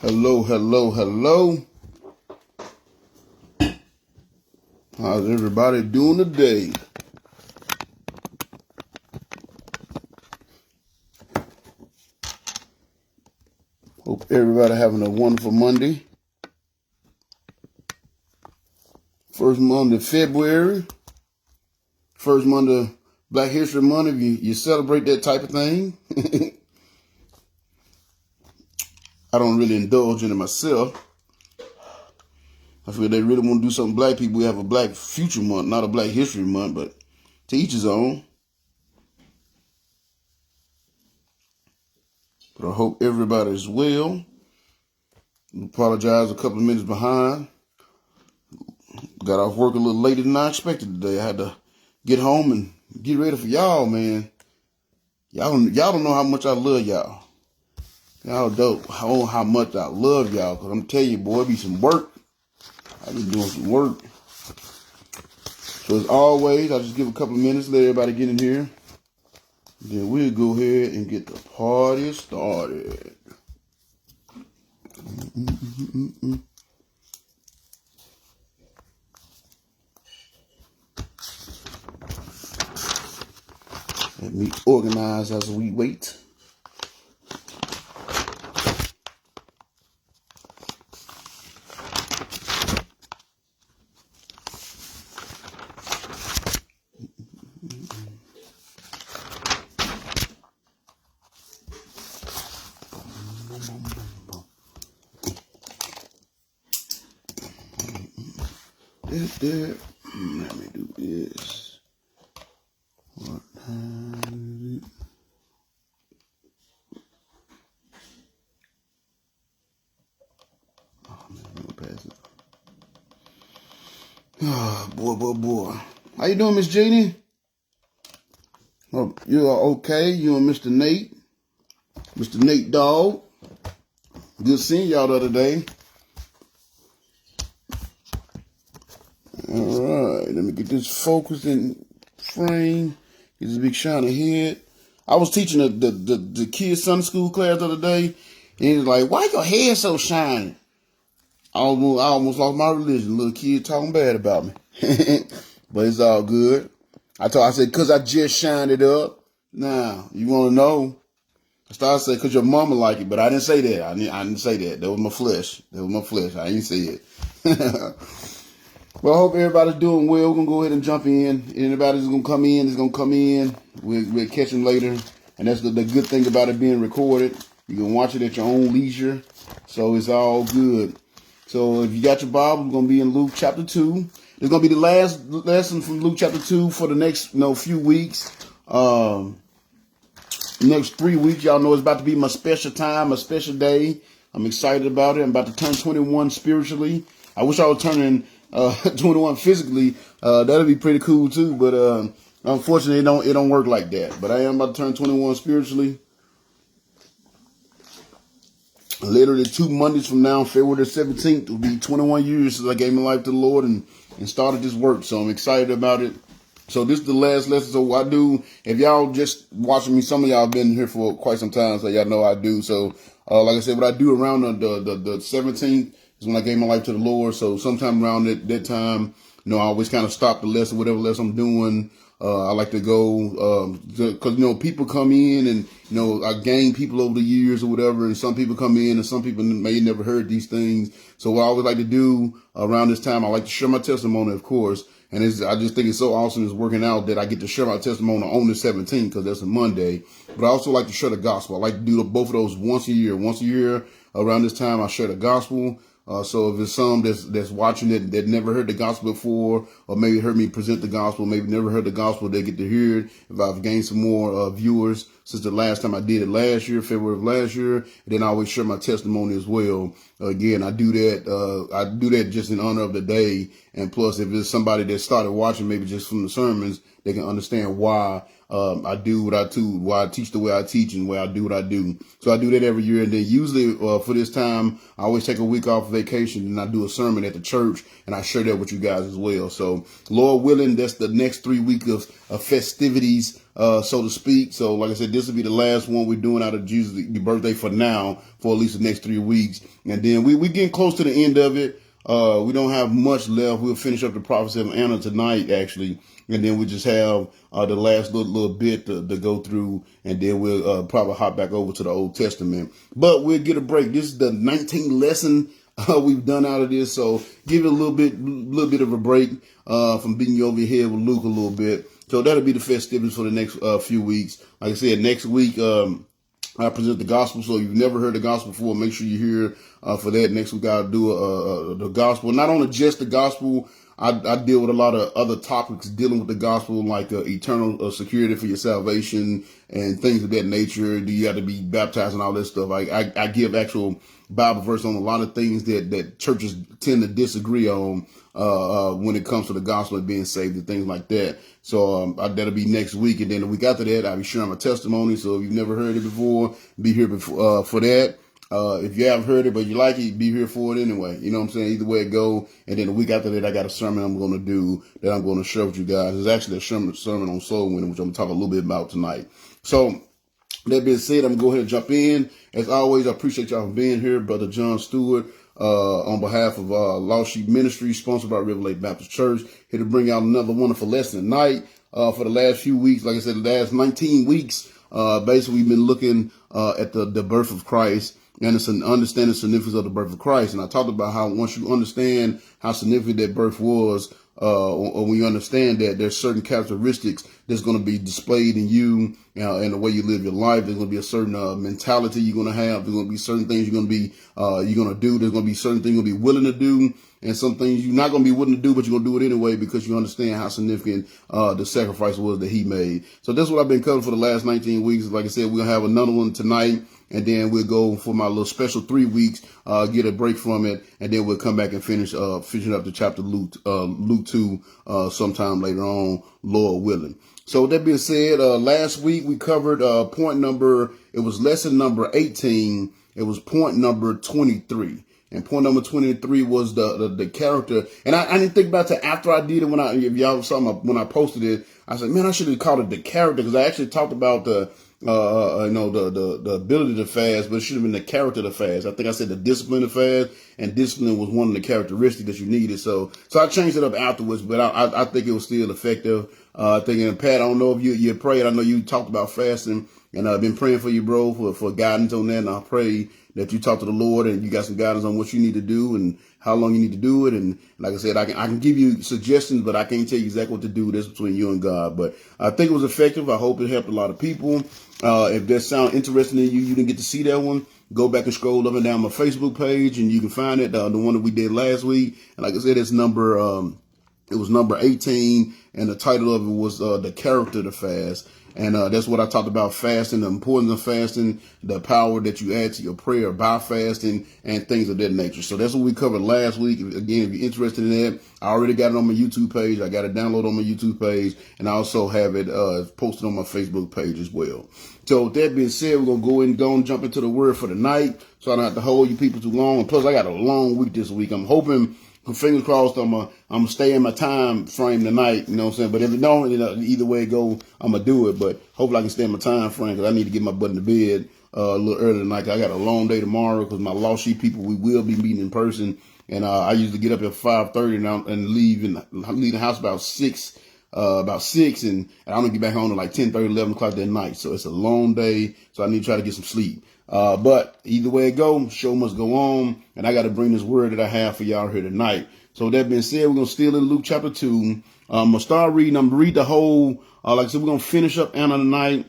Hello, hello, hello. How's everybody doing today? Hope everybody having a wonderful Monday. First Monday of February. First Monday of Black History Month. If you celebrate that type of thing. I don't really indulge in it myself. I feel they really want to do something black people. We have a Black Future Month, not a Black History Month, but to each his own. But I hope everybody is well. I apologize a couple of minutes behind. Got off work a little later than I expected today. I had to get home and get ready for y'all, man. Y'all don't know how much I love y'all. Y'all don't know how much I love y'all. Because I'm telling you, boy, it be some work. I be doing some work. So as always, I'll just give a couple of minutes, let everybody get in here. Then we'll go ahead and get the party started. Let me organize as we wait. Let me do this. What time is it? Oh man, I'm gonna pass it. Oh boy. How you doing, Miss Jeannie? Oh, you are okay? You and Mr. Nate? Mr. Nate Dog? Good seeing y'all the other day. Alright, let me get this focused in frame. Get this big shiny head. I was teaching the kids' Sunday school class the other day, and he was like, "Why your hair so shiny?" I almost lost my religion. Little kid talking bad about me. But it's all good. I said, "Cause I just shined it up." Now, you want to know? I started saying, "Cause your mama like it," but I didn't say that. I didn't say that. That was my flesh. I didn't say it. Well, I hope everybody's doing well. We're going to go ahead and jump in. Anybody that's going to come in is going to come in. We'll catch them later. And that's the good thing about it being recorded. You can watch it at your own leisure. So it's all good. So if you got your Bible, we're going to be in Luke chapter 2. It's going to be the last lesson from Luke chapter 2 for the next few weeks. Next 3 weeks, y'all know it's about to be my special time, my special day. I'm excited about it. I'm about to turn 21 spiritually. I wish I was turning 21 physically. That'd be pretty cool too. But unfortunately, it don't work like that. But I am about to turn 21 spiritually. Literally 2 Mondays from now, February the 17th, will be 21 years since I gave my life to the Lord and started this work. So I'm excited about it. So this is the last lesson. So I do, if y'all just watching me, some of y'all have been here for quite some time, so y'all know I do. So like I said, what I do around the 17th is when I gave my life to the Lord. So sometime around that time, I always kind of stop the lesson, whatever lesson I'm doing. I like to go, cause, people come in and, I gain people over the years or whatever. And some people come in and some people may never heard these things. So what I always like to do around this time, I like to share my testimony, of course. And I just think it's so awesome it's working out that I get to share my testimony on the 17th because that's a Monday. But I also like to share the gospel. I like to do both of those once a year. Once a year around this time, I share the gospel. So if there's some that's watching it that never heard the gospel before, or maybe heard me present the gospel, maybe never heard the gospel, they get to hear it. If I've gained some more viewers since the last time I did it last year, February of last year, and then I always share my testimony as well. Again, I do that. I do that just in honor of the day, and plus, if it's somebody that started watching maybe just from the sermons, they can understand why I do what I do, why I teach the way I teach, and why I do what I do. So I do that every year. And then usually for this time, I always take a week off vacation and I do a sermon at the church and I share that with you guys as well. So Lord willing, that's the next 3 weeks of festivities so to speak. So like I said, this will be the last one we're doing out of Jesus' birthday for now, for at least the next 3 weeks. And then we getting close to the end of it. We don't have much left. We'll finish up the prophecy of Anna tonight, actually. And then we just have the last little bit to go through. And then we'll probably hop back over to the Old Testament. But we'll get a break. This is the 19th lesson we've done out of this. So give it a little bit of a break from beating you over your head with Luke a little bit. So that'll be the festivities for the next few weeks. Like I said, next week, I present the gospel. So if you've never heard the gospel before, make sure you're here for that. Next week, I'll do the gospel. Not only just the gospel, I deal with a lot of other topics dealing with the gospel, like eternal security for your salvation and things of that nature. Do you have to be baptized and all that stuff? I give actual Bible verse on a lot of things that churches tend to disagree on when it comes to the gospel and being saved and things like that. So that'll be next week. And then the week after that, I'll be sharing my testimony. So if you've never heard it before, be here for that. If you haven't heard it, but you like it, be here for it anyway. You know what I'm saying? Either way it go. And then the week after that, I got a sermon I'm going to do that I'm going to share with you guys. It's actually a sermon on soul winning, which I'm going to talk a little bit about tonight. So that being said, I'm going to go ahead and jump in. As always, I appreciate y'all for being here. Brother John Stewart, on behalf of Lost Sheep Ministry, sponsored by River Baptist Church, here to bring out another wonderful lesson tonight. For the last few weeks, like I said, the last 19 weeks, basically we've been looking at the birth of Christ. And it's an understanding the significance of the birth of Christ. And I talked about how once you understand how significant that birth was, or when you understand that there's certain characteristics that's going to be displayed in you and the way you live your life. There's going to be a certain mentality you're going to have. There's going to be certain things you're going to do. There's going to be certain things you're going to be willing to do, and some things you're not going to be willing to do, but you're going to do it anyway because you understand how significant the sacrifice was that he made. So that's what I've been covering for the last 19 weeks. Like I said, we're going to have another one tonight. And then we'll go for my little special 3 weeks, get a break from it, and then we'll come back and finish up the chapter Luke 2 sometime later on, Lord willing. So with that being said, last week we covered it was lesson number 18. It was point number 23. And point number 23 was the character. And I didn't think about that after I did it. If y'all saw when I posted it, I said, man, I should have called it the character, because I actually talked about the ability to fast, but it should have been the character to fast. I think I said the discipline to fast, and discipline was one of the characteristics that you needed. So I changed it up afterwards, but I think it was still effective. Thinking, Pat, I don't know if you prayed. I know you talked about fasting, and I've been praying for you, bro, for guidance on that. And I pray that you talk to the Lord and you got some guidance on what you need to do and how long you need to do it. And like I said, I can give you suggestions, but I can't tell you exactly what to do. That's between you and God. But I think it was effective. I hope it helped a lot of people. If that sounds interesting to you didn't get to see that one, go back and scroll up and down my Facebook page and you can find it. The one that we did last week. And like I said, it's it was number 18, and the title of it was The Character to Fast. And that's what I talked about, fasting, the importance of fasting, the power that you add to your prayer by fasting, and things of that nature. So that's what we covered last week. Again, if you're interested in that, I already got it on my YouTube page. I got it downloaded on my YouTube page, and I also have it posted on my Facebook page as well. So with that being said, we're going to go and jump into the word for the night, so I don't have to hold you people too long. And plus, I got a long week this week. I'm hoping, fingers crossed, I'm gonna stay in my time frame tonight, you know what I'm saying? But if it don't, either way it go, I'm gonna do it. But hopefully I can stay in my time frame, because I need to get my butt in the bed a little earlier tonight. I got a long day tomorrow, because my Lost Sheep people, we will be meeting in person. And I usually get up at 5:30 and leave the house about 6, and I don't get back home at like 10:30, 11 o'clock that night. So it's a long day, so I need to try to get some sleep. But either way it go, show must go on, and I got to bring this word that I have for y'all here tonight. So with that being said, we're going to still in Luke chapter 2. I'm going to start reading. I'm going to read the whole, like I said, we're going to finish up Anna tonight.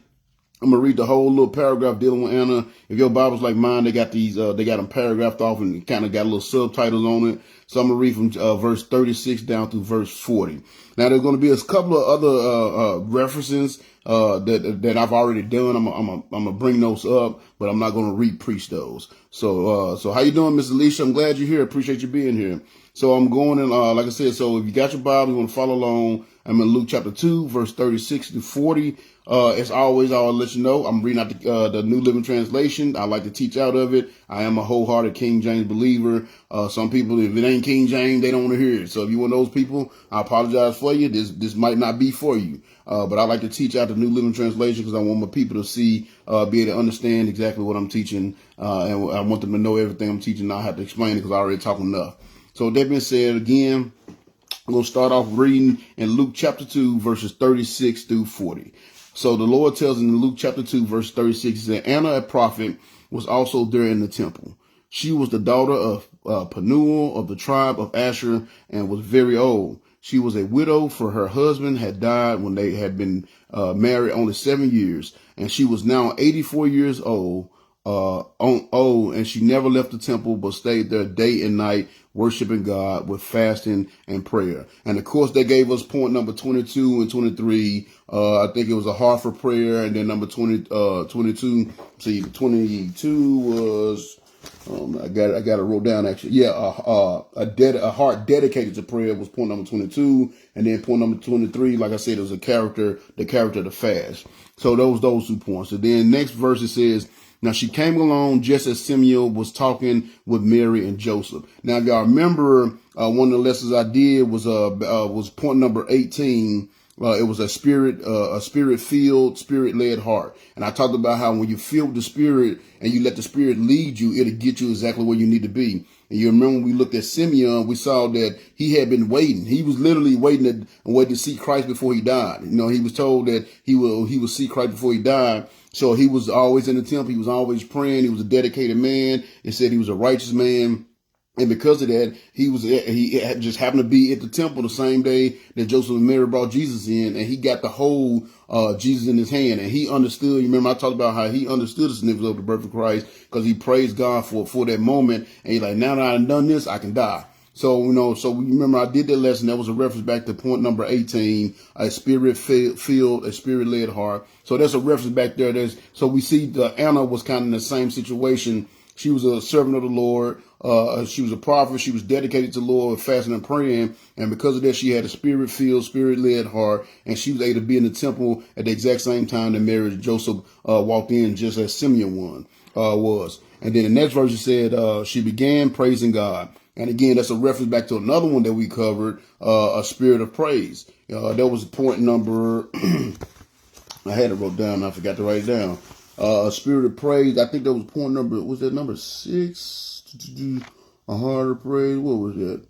I'm going to read the whole little paragraph dealing with Anna. If your Bible's like mine, they got them paragraphed off and kind of got little subtitles on it. So I'm going to read from verse 36 down through verse 40. Now, there's going to be a couple of other references that I've already done. I'm gonna bring those up, but I'm not going to re-preach those. So how you doing, Miss Alicia? I'm glad you're here. Appreciate you being here. So I'm going in, like I said, so if you got your Bible, you want to follow along. I'm in Luke chapter 2, verse 36 to 40. As always, I'll let you know, I'm reading out the New Living Translation. I like to teach out of it. I am a wholehearted King James believer. Some people, if it ain't King James, they don't want to hear it. So if you're one of those people, I apologize for you. This might not be for you. But I like to teach out the New Living Translation because I want my people to see, be able to understand exactly what I'm teaching. And I want them to know everything I'm teaching. I have to explain it because I already talked enough. So that being said, again, I'm going to start off reading in Luke chapter 2, verses 36 through 40. So the Lord tells in Luke chapter 2, verse 36, he said, Anna, a prophet, was also there in the temple. She was the daughter of Penuel of the tribe of Asher and was very old. She was a widow, for her husband had died when they had been married only 7 years. And she was now 84 years old. And she never left the temple, but stayed there day and night, worshiping God with fasting and prayer. And of course, they gave us point number 22 and 23. I think it was a heart for prayer. And then number 22, see, 22 was, I got it wrote down actually. Yeah, a heart dedicated to prayer was point number 22. And then point number 23, like I said, it was the character of the fast. So those 2 points. And then next verse it says, now she came along just as Simeon was talking with Mary and Joseph. Now, if y'all remember, one of the lessons I did was point number 18. It was a spirit-filled, spirit-led heart. And I talked about how when you feel the Spirit and you let the Spirit lead you, it'll get you exactly where you need to be. And you remember when we looked at Simeon, we saw that he had been waiting. He was literally waiting to see Christ before he died. You know, he was told that he will see Christ before he died. So he was always in the temple. He was always praying. He was a dedicated man. It said he was a righteous man. And because of that, he just happened to be at the temple the same day that Joseph and Mary brought Jesus in, and he got to hold Jesus in his hand, and he understood. You remember I talked about how he understood the significance of the birth of Christ because he praised God for that moment, and he's like, now that I've done this, I can die. So, so we remember I did that lesson. That was a reference back to point number 18, a spirit-filled, a spirit-led heart. So that's a reference back there. So we see Anna was kind of in the same situation. She was a servant of the Lord. She was a prophet. She was dedicated to the Lord, fasting and praying. And because of that, she had a spirit-filled, spirit-led heart. And she was able to be in the temple at the exact same time that Mary and Joseph walked in, just as Simeon was. And then the next verse it said, she began praising God. And again, that's a reference back to another one that we covered, a spirit of praise. That was point number, I had it wrote down. I forgot to write it down. A spirit of praise. I think that was point number, was that number 6? A heart of praise. What was that?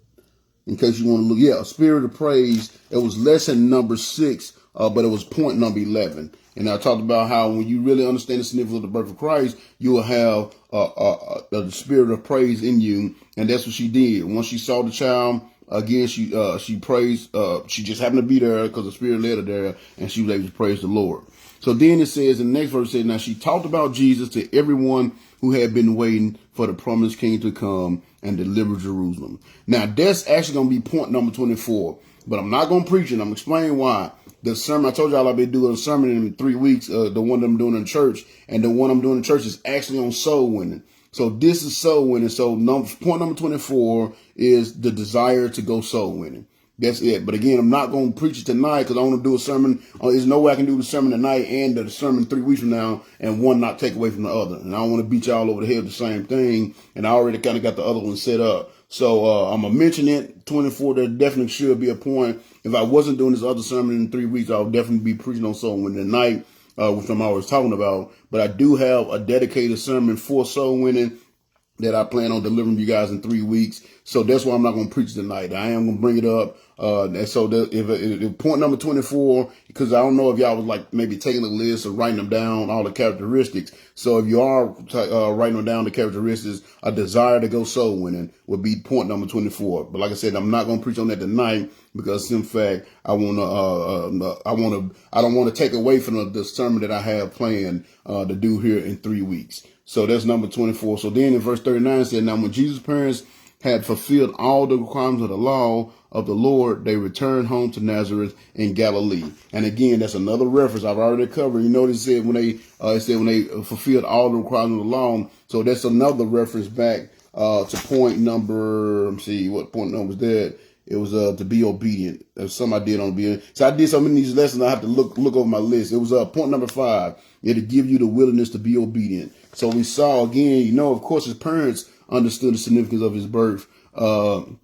In case you want to look. Yeah, a spirit of praise. It was lesson number 6, but it was point number 11. And I talked about how when you really understand the significance of the birth of Christ, you will have the spirit of praise in you. And that's what she did. Once she saw the child, again, she praised. She just happened to be there because the Spirit led her there, and she was able to praise the Lord. So then it says in the next verse, it says, now she talked about Jesus to everyone who had been waiting for the promised king to come and deliver Jerusalem. Now that's actually going to be point number 24, but I'm not going to preach it. I'm going to explain why. The sermon, I told y'all I'll be doing a sermon in 3 weeks, the one that I'm doing in church, and the one I'm doing in church is actually on soul winning. So this is soul winning. So point number 24 is the desire to go soul winning. That's it. But again, I'm not going to preach it tonight because I want to do a sermon. There's no way I can do the sermon tonight and the sermon 3 weeks from now and one not take away from the other. And I don't want to beat y'all over the head with the same thing. And I already kind of got the other one set up. So I'm going to mention it. 24, there definitely should be a point. If I wasn't doing this other sermon in 3 weeks, I would definitely be preaching on soul winning tonight, which I'm always talking about. But I do have a dedicated sermon for soul winning that I plan on delivering you guys in 3 weeks. So that's why I'm not going to preach tonight. I am going to bring it up. And so if point number 24, because I don't know if y'all was like maybe taking a list or writing them down, all the characteristics. So if you are writing them down, the characteristics, a desire to go soul winning would be point number 24. But like I said, I'm not going to preach on that tonight because in fact, I don't want to take away from the sermon that I have planned to do here in 3 weeks. So that's number 24. So then in verse 39 it said, now when Jesus' parents had fulfilled all the requirements of the law of the Lord, they returned home to Nazareth in Galilee. And again, that's another reference I've already covered. You know, it said when they fulfilled all the requirements of the law. So that's another reference back to point number. Let me see what point number was that. It was to be obedient. That's something I did on obedience. So I did so many of these lessons. I have to look over my list. It was point number 5. It'll give you the willingness to be obedient. So we saw again, of course, his parents understood the significance of his birth. So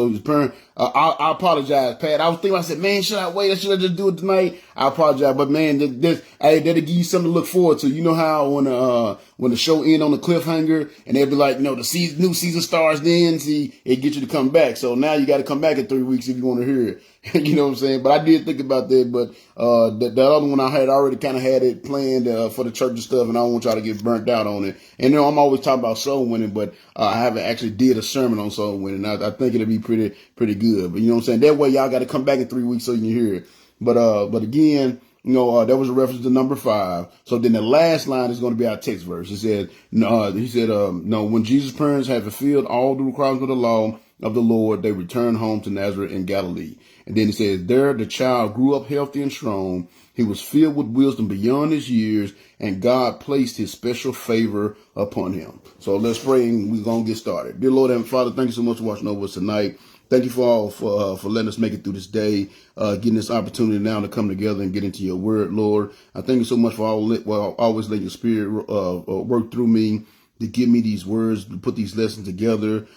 his parent, I apologize, Pat. I was thinking, I said, man, should I wait? Should I just do it tonight? I apologize, but man, that'll give you something to look forward to. You know how when the show end on the cliffhanger and they'll be like, new season starts then, see, it gets you to come back. So now you got to come back in 3 weeks if you want to hear it. You know what I'm saying? But I did think about that, but the other one I had already kind of had it planned for the church and stuff, and I don't want y'all to get burnt out on it. And I'm always talking about soul winning, but I haven't actually did a sermon on soul winning. I think it'll be pretty good. But you know what I'm saying? That way y'all got to come back in 3 weeks so you can hear it. But again, that was a reference to number 5. So then the last line is going to be our text verse. It said, when Jesus' parents had fulfilled all the requirements of the law of the Lord, they returned home to Nazareth in Galilee. And then it says, there the child grew up healthy and strong. He was filled with wisdom beyond his years, and God placed his special favor upon him. So let's pray and we're going to get started. Dear Lord and Father, thank you so much for watching over us tonight. Thank you for letting us make it through this day, getting this opportunity now to come together and get into your word, Lord. I thank you so much for always letting your spirit work through me to give me these words, to put these lessons together.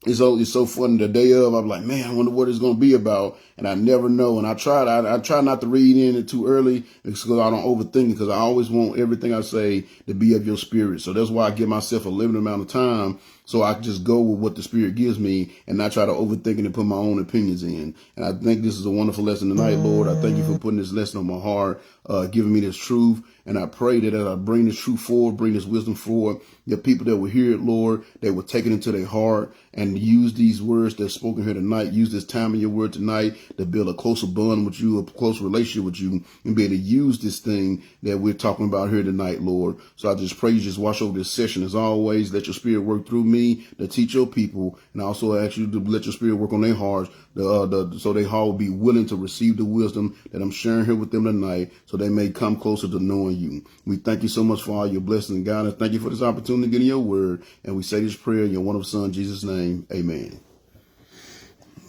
It's so funny the day of, I'm like, man, I wonder what it's going to be about. And I never know. And I try not to read in it too early because I don't overthink it, because I always want everything I say to be of your spirit. So that's why I give myself a limited amount of time, so I can just go with what the spirit gives me and not try to overthink it and put my own opinions in. And I think this is a wonderful lesson tonight, Lord. I thank you for putting this lesson on my heart, giving me this truth. And I pray that as I bring this truth forward, bring this wisdom forward, the people that will hear it, Lord, they will take it into their heart and use these words that's spoken here tonight, use this time in your word tonight to build a closer bond with you, a closer relationship with you, and be able to use this thing that we're talking about here tonight, Lord. So I just pray you just watch over this session as always. Let your spirit work through me to teach your people. And I also ask you to let your spirit work on their hearts, so they all will be willing to receive the wisdom that I'm sharing here with them tonight, so they may come closer to knowing you. We thank you so much for all your blessings and guidance. Thank you for this opportunity to get in your word. And we say this prayer in your wonderful son, Jesus' name. Amen.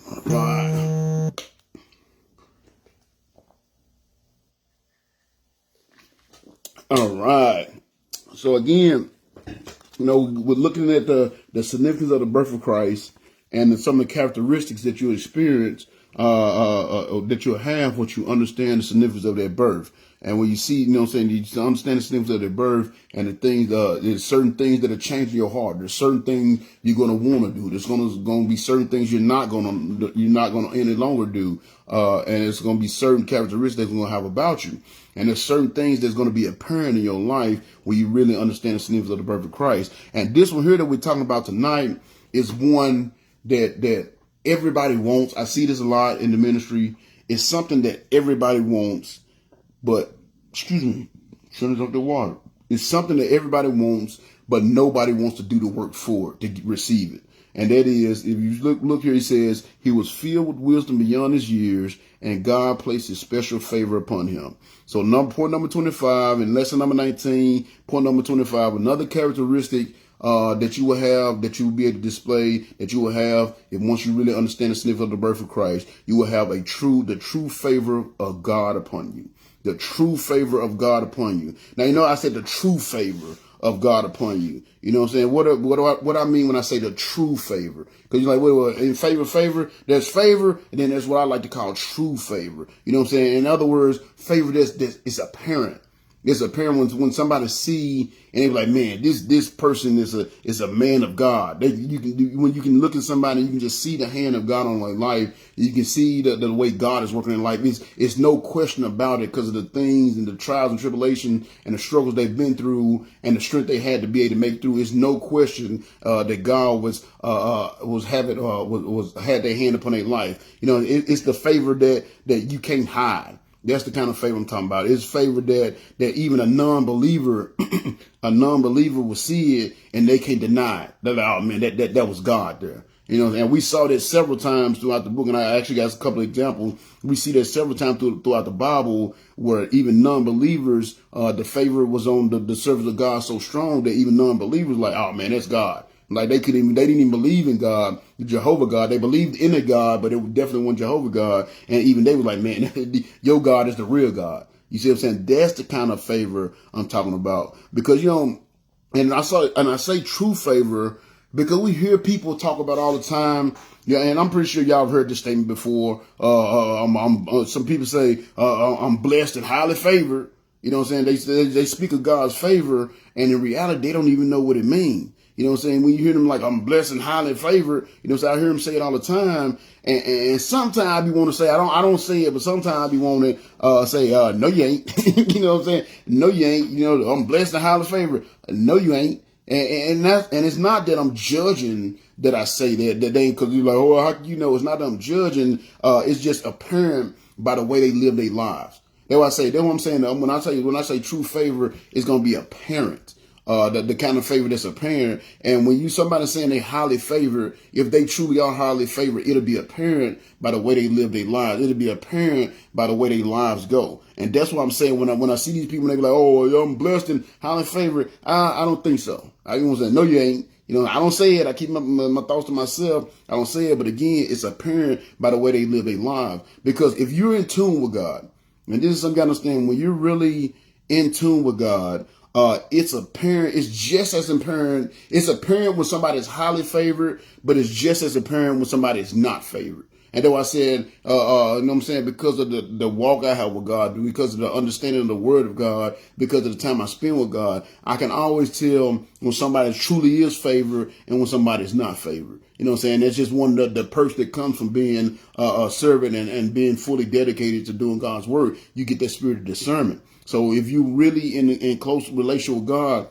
All right. All right. So again, we're looking at the significance of the birth of Christ and some of the characteristics that you experience, that you'll have once you understand the significance of that birth. And when you see, you understand the significance of their birth and the things, there's certain things that are changing your heart. There's certain things you're going to want to do. There's going to be certain things you're not going to any longer do. And it's going to be certain characteristics that you're going to have about you. And there's certain things that's going to be apparent in your life when you really understand the significance of the birth of Christ. And this one here that we're talking about tonight is one that everybody wants. I see this a lot in the ministry. It's something that everybody wants. But, shouldn't drink the water. It's something that everybody wants, but nobody wants to do the work for it, to receive it. And that is, if you look here, he says, he was filled with wisdom beyond his years, and God placed his special favor upon him. So point number 25 and lesson number 19, point number 25, another characteristic that you will have, that you will be able to display, that you will have, if once you really understand the significance of the birth of Christ, you will have the true favor of God upon you. The true favor of God upon you. Now, I said the true favor of God upon you. You know what I'm saying? What I mean when I say the true favor? Because you're like, wait, in favor, there's favor, and then there's what I like to call true favor. You know what I'm saying? In other words, favor is apparent. It's apparent when somebody see and they're like, man, this person is a man of God. When you can look at somebody, you can just see the hand of God on their life. You can see the way God is working in life. It's no question about it, because of the things and the trials and tribulations and the struggles they've been through and the strength they had to be able to make through. It's no question that God had their hand upon their life. It's the favor that you can't hide. That's the kind of favor I'm talking about. It's favor that even a non-believer will see it and they can't deny it. They're like, oh man, that was God there. And we saw that several times throughout the book, and I actually got a couple of examples. We see that several times throughout the Bible, where even non-believers, the favor was on the servants of God so strong that even non-believers like, oh man, that's God. Like they didn't even believe in God, Jehovah God. They believed in a God, but it definitely wasn't Jehovah God. And even they were like, man, your God is the real God. You see what I'm saying? That's the kind of favor I'm talking about. Because, and I say true favor because we hear people talk about all the time. Yeah, and I'm pretty sure y'all have heard this statement before. Some people say, I'm blessed and highly favored. You know what I'm saying? They speak of God's favor, and in reality, they don't even know what it means. You know what I'm saying? When you hear them like, I'm blessed and highly favored, so I hear them say it all the time. And sometimes I be want to say, I don't say it, but sometimes I be want to say, no, you ain't. You know what I'm saying? No, you ain't. I'm blessed and highly favored. No, you ain't. And it's not that I'm judging that I say that they, because you're like, oh, how it's not that I'm judging. It's just apparent by the way they live their lives. That's what I'm saying. When I say true favor, it's going to be apparent. The kind of favor that's apparent. And when somebody saying they highly favored, if they truly are highly favored, it'll be apparent by the way they live their lives. It'll be apparent by the way their lives go. And that's what I'm saying when I see these people, they be like, oh, I'm blessed and highly favored. I don't think so. I don't say, no, you ain't. I don't say it. I keep my thoughts to myself. I don't say it. But again, it's apparent by the way they live their lives. Because if you're in tune with God, and this is something you understand, when you're really in tune with God, it's apparent. It's just as apparent. It's apparent when somebody's highly favored, but it's just as apparent when somebody's not favored. And though I said, you know what I'm saying, because of the walk I have with God, because of the understanding of the word of God, because of the time I spend with God, I can always tell when somebody truly is favored and when somebody's not favored. You know what I'm saying? That's just one of the perks that comes from being a servant and being fully dedicated to doing God's work. You get that spirit of discernment. So if you really in close relation with God,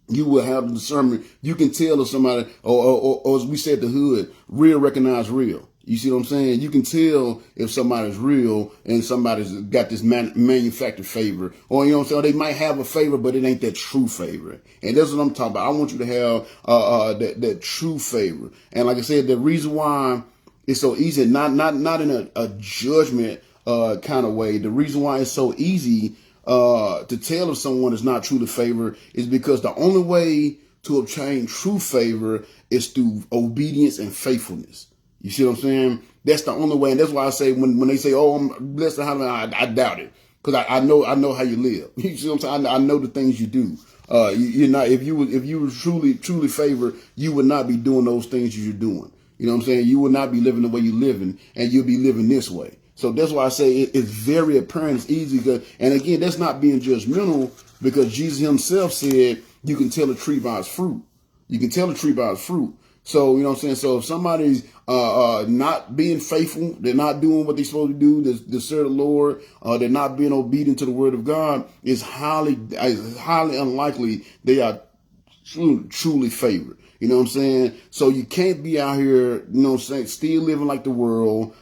you will have the discernment. You can tell if somebody, or as we said, the hood, real recognize real. You see what I'm saying? You can tell if somebody's real and somebody's got this manufactured favor. Or, you know what I'm saying? They might have a favor, but it ain't that true favor. And that's what I'm talking about. I want you to have that true favor. And like I said, the reason why it's so easy, not in a judgment kind of way, the reason why it's so easy to tell if someone is not truly favored is because the only way to obtain true favor is through obedience and faithfulness. You see what I'm saying? That's the only way. And that's why I say when they say, oh, I'm blessed and highly, I doubt it. Because I know how you live. You see what I'm saying? I know the things you do. You're not, if you were truly favored, you would not be doing those things you're doing. You know what I'm saying? You would not be living the way you're living, and you'll be living this way. So that's why I say it's very apparent. It's easy. And again, that's not being judgmental, because Jesus himself said you can tell a tree by its fruit. You can tell a tree by its fruit. So, you know what I'm saying? So if somebody's not being faithful, they're not doing what they're supposed to do, to serve the Lord, they're not being obedient to the word of God, it's highly unlikely they are truly favored. You know what I'm saying? So you can't be out here, you know what I'm saying, still living like the world,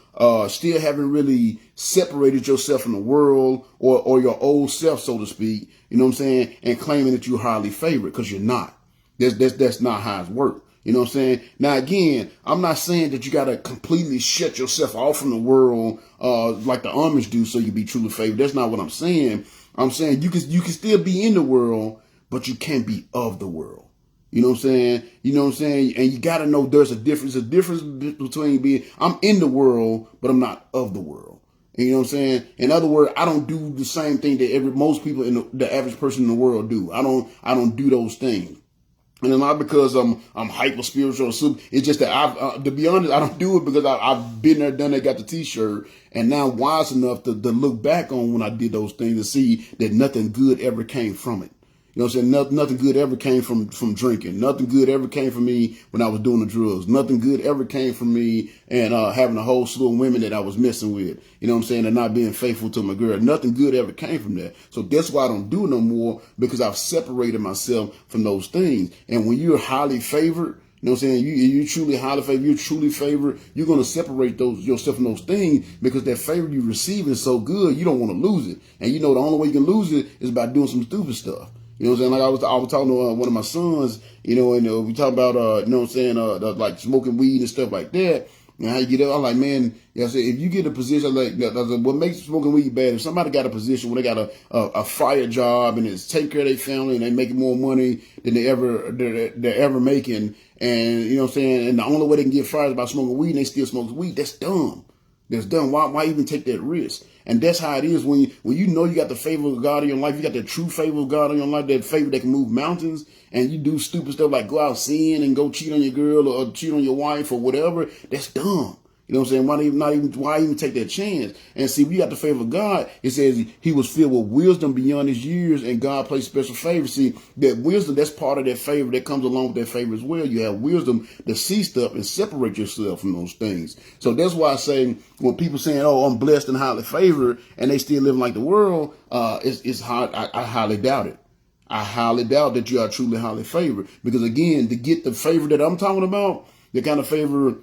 still haven't really separated yourself from the world or your old self, so to speak, you know what I'm saying, and claiming that you're highly favored, because you're not. That's not how it works. You know what I'm saying? Now, again, I'm not saying that you got to completely shut yourself off from the world like the Amish do so you be truly favored. That's not what I'm saying. I'm saying you can still be in the world, but you can't be of the world. You know what I'm saying? You know what I'm saying? And you got to know there's a difference between being, I'm in the world, but I'm not of the world. And you know what I'm saying? In other words, I don't do the same thing that most people the average person in the world do. I don't do those things. And it's not because I'm hyper spiritual or super. It's just that to be honest, I don't do it because I've been there, done that, got the t-shirt, and now I'm wise enough to look back on when I did those things and see that nothing good ever came from it. You know what I'm saying? Nothing good ever came from drinking. Nothing good ever came from me when I was doing the drugs. Nothing good ever came from me and having a whole slew of women that I was messing with. You know what I'm saying? And not being faithful to my girl. Nothing good ever came from that. So that's why I don't do it no more, because I've separated myself from those things. And when you're highly favored, you know what I'm saying? You truly highly favored, you're truly favored, you're going to separate yourself from those things, because that favor you receive is so good, you don't want to lose it. And you know the only way you can lose it is by doing some stupid stuff. You know what I'm saying? Like I was talking to one of my sons, you know, and we talk about, you know what I'm saying, like smoking weed and stuff like that. And how you get up, I'm like, man, you know, I said, if you get a position like that, what makes smoking weed bad? If somebody got a position where they got a fire job and it's taking care of their family and they making more money than they're ever making, And you know what I'm saying? And the only way they can get fired is by smoking weed, and they still smoke weed. That's dumb. That's dumb. Why even take that risk? And that's how it is when you know you got the favor of God in your life, you got the true favor of God in your life, that favor that can move mountains, and you do stupid stuff like go out sin and go cheat on your girl or cheat on your wife or whatever. That's dumb. You know what I'm saying? Why even take that chance? And see, we got the favor of God. It says he was filled with wisdom beyond his years, and God placed special favor. See, that wisdom, that's part of that favor that comes along with that favor as well. You have wisdom to see stuff and separate yourself from those things. So that's why I say when people saying, "Oh, I'm blessed and highly favored," and they still living like the world, it's hard. I highly doubt it. I highly doubt that you are truly highly favored, because again, to get the favor that I'm talking about, the kind of favor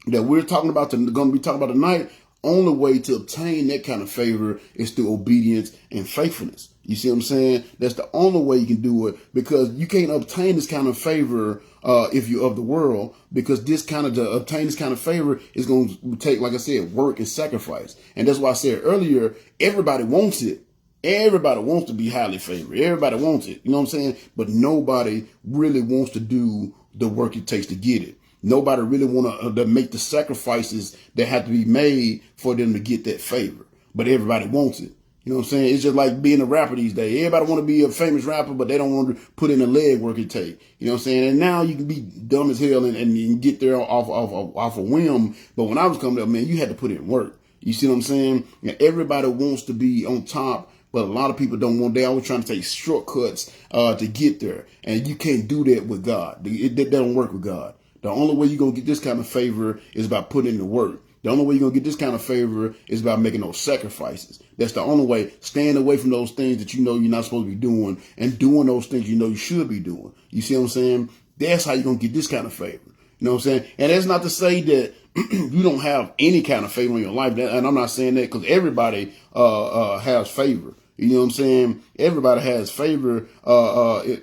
that we're talking about, going to be talking about tonight, only way to obtain that kind of favor is through obedience and faithfulness. You see what I'm saying? That's the only way you can do it, because you can't obtain this kind of favor if you're of the world, because to obtain this kind of favor is going to take, like I said, work and sacrifice. And that's why I said earlier, everybody wants it. Everybody wants to be highly favored. Everybody wants it. You know what I'm saying? But nobody really wants to do the work it takes to get it. Nobody really want to make the sacrifices that have to be made for them to get that favor. But everybody wants it. You know what I'm saying? It's just like being a rapper these days. Everybody want to be a famous rapper, but they don't want to put in the leg work it takes. You know what I'm saying? And now you can be dumb as hell and get there off a whim. But when I was coming up, man, you had to put in work. You see what I'm saying? And everybody wants to be on top, but a lot of people don't want. They always trying to take shortcuts to get there. And you can't do that with God. It doesn't work with God. The only way you're going to get this kind of favor is by putting in the work. The only way you're going to get this kind of favor is by making those sacrifices. That's the only way. Staying away from those things that you know you're not supposed to be doing, and doing those things you know you should be doing. You see what I'm saying? That's how you're going to get this kind of favor. You know what I'm saying? And that's not to say that you don't have any kind of favor in your life. And I'm not saying that, because everybody has favor. You know what I'm saying? Everybody has favor,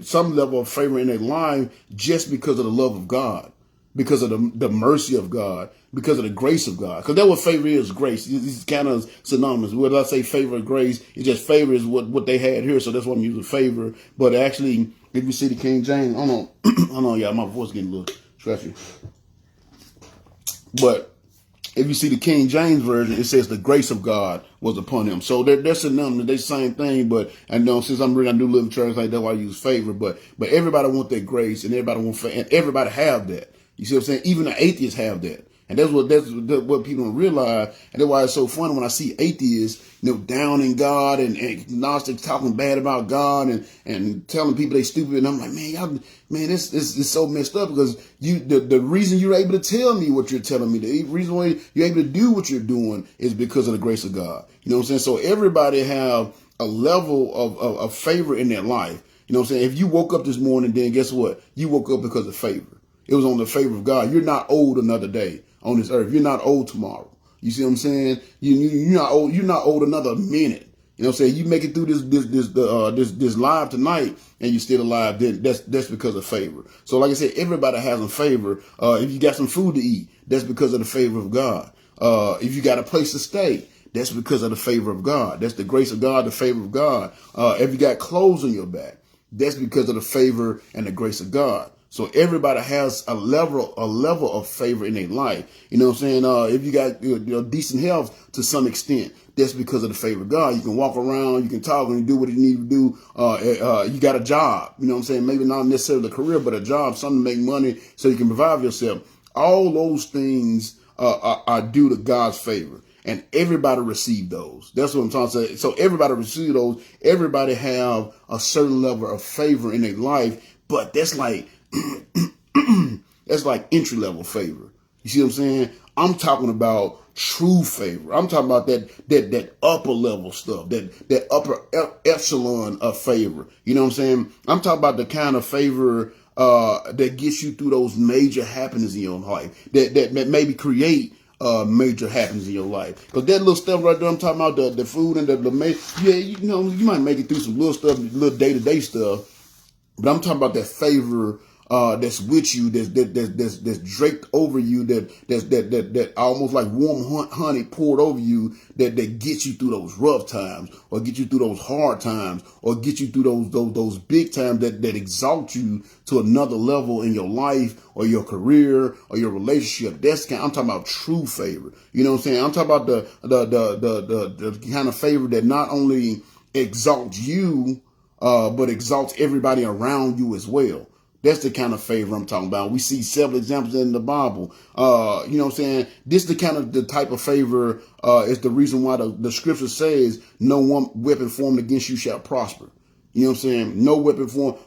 some level of favor in their life, just because of the love of God, because of the mercy of God, because of the grace of God. Because that's what favor is, grace. It's kind of synonymous. Whether I say favor or grace, it's just favor is what they had here. So that's why I'm using favor. But actually, if you see the King James, I don't know, y'all, my voice getting a little scratchy. But if you see the King James version, it says the grace of God was upon him. So they're synonymous. They're the same thing. But I know since I'm reading, I do live in church, like that's why I use favor. But everybody want that grace, and everybody want favor, and everybody have that. You see what I'm saying? Even the atheists have that. And that's what people don't realize. And that's why it's so funny when I see atheists, down in God and agnostics talking bad about God and telling people they stupid. And I'm like, man, this is so messed up, because the reason you're able to tell me what you're telling me, the reason why you're able to do what you're doing is because of the grace of God. You know what I'm saying? So everybody have a level of favor in their life. You know what I'm saying? If you woke up this morning, then guess what? You woke up because of favor. It was on the favor of God. You're not owed another day on this earth. You're not owed tomorrow. You see what I'm saying? You're not owed. You're not owed another minute. You know what I'm saying? You make it through this live tonight, and you're still alive. Then that's because of favor. So, like I said, everybody has a favor. If you got some food to eat, that's because of the favor of God. If you got a place to stay, that's because of the favor of God. That's the grace of God, the favor of God. If you got clothes on your back, that's because of the favor and the grace of God. So everybody has a level of favor in their life. You know what I'm saying? If you got decent health to some extent, that's because of the favor of God. You can walk around, you can talk, and you do what you need to do. You got a job. You know what I'm saying? Maybe not necessarily a career, but a job, something to make money so you can provide yourself. All those things are due to God's favor. And everybody receive those. That's what I'm trying to say. So everybody receive those. Everybody have a certain level of favor in their life, but that's like that's like entry level favor. You see what I'm saying? I'm talking about true favor. I'm talking about that upper level stuff, that upper echelon of favor. You know what I'm saying? I'm talking about the kind of favor that gets you through those major happenings in your life, that maybe create major happens in your life. Because that little stuff right there, I'm talking about the food and you might make it through some little stuff, little day-to-day stuff, but I'm talking about that favor that's with you, that's draped over you, that almost like warm honey poured over you, that gets you through those rough times, or get you through those hard times, or get you through those big times that exalt you to another level in your life or your career or your relationship. I'm talking about true favor. You know what I'm saying? I'm talking about the kind of favor that not only exalts you, but exalts everybody around you as well. That's the kind of favor I'm talking about. We see several examples in the Bible. You know what I'm saying? This is the type of favor, is the reason why the scripture says no one weapon formed against you shall prosper. You know what I'm saying? No weapon formed.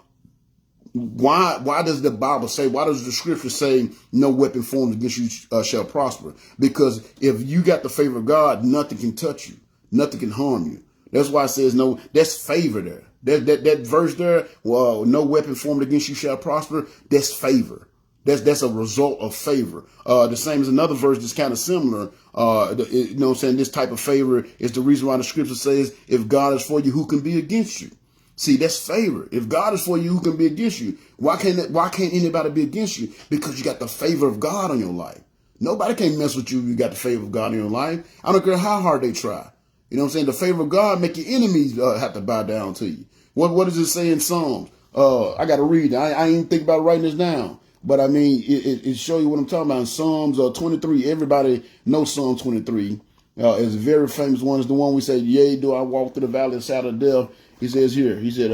Why does the Bible say, why does the scripture say no weapon formed against you shall prosper? Because if you got the favor of God, nothing can touch you. Nothing can harm you. That's why it says no, that's favor there. That verse there, well, no weapon formed against you shall prosper, that's favor. That's a result of favor. The same as another verse that's kind of similar. You know what I'm saying? This type of favor is the reason why the scripture says, if God is for you, who can be against you? See, that's favor. If God is for you, who can be against you? Why can't anybody be against you? Because you got the favor of God on your life. Nobody can mess with you if you got the favor of God in your life. I don't care how hard they try. You know what I'm saying? The favor of God make your enemies have to bow down to you. What does it say in Psalms? I got to read it. I ain't think about writing this down. But I mean, it show you what I'm talking about. In Psalms 23, everybody knows Psalm 23. It's a very famous one. It's the one we say, yea, do I walk through the valley of the shadow of death. He says here, he said,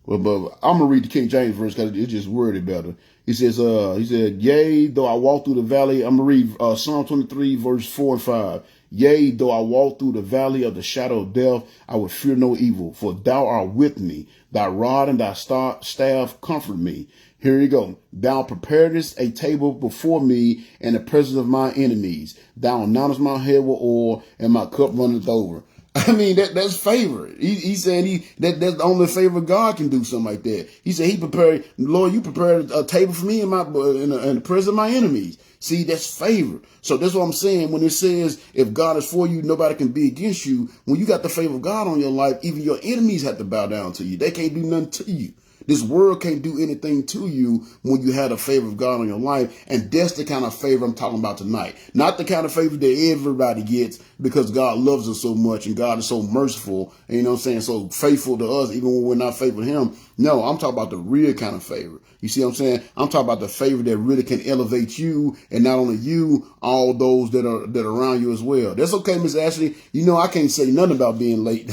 but I'm going to read the King James verse because it's just worded better. He said, yea, though I walk through the valley. I'm going to read Psalm 23, verse 4 and 5. Yea, though I walk through the valley of the shadow of death, I will fear no evil, for thou art with me. Thy rod and thy staff comfort me. Here you go. Thou preparest a table before me in the presence of my enemies. Thou anointest my head with oil, and my cup runneth over. I mean, that's favor. He's saying that's the only favor God can do something like that. He said he prepared, Lord, you prepared a table for me in the presence of my enemies. See, that's favor. So that's what I'm saying when it says, if God is for you, nobody can be against you. When you got the favor of God on your life, even your enemies have to bow down to you. They can't do nothing to you. This world can't do anything to you when you have the favor of God on your life. And that's the kind of favor I'm talking about tonight. Not the kind of favor that everybody gets because God loves us so much and God is so merciful and, you know what I'm saying, so faithful to us even when we're not faithful to him. No, I'm talking about the real kind of favor. You see what I'm saying? I'm talking about the favor that really can elevate you, and not only you, all those that are around you as well. That's okay, Miss Ashley. You know, I can't say nothing about being late.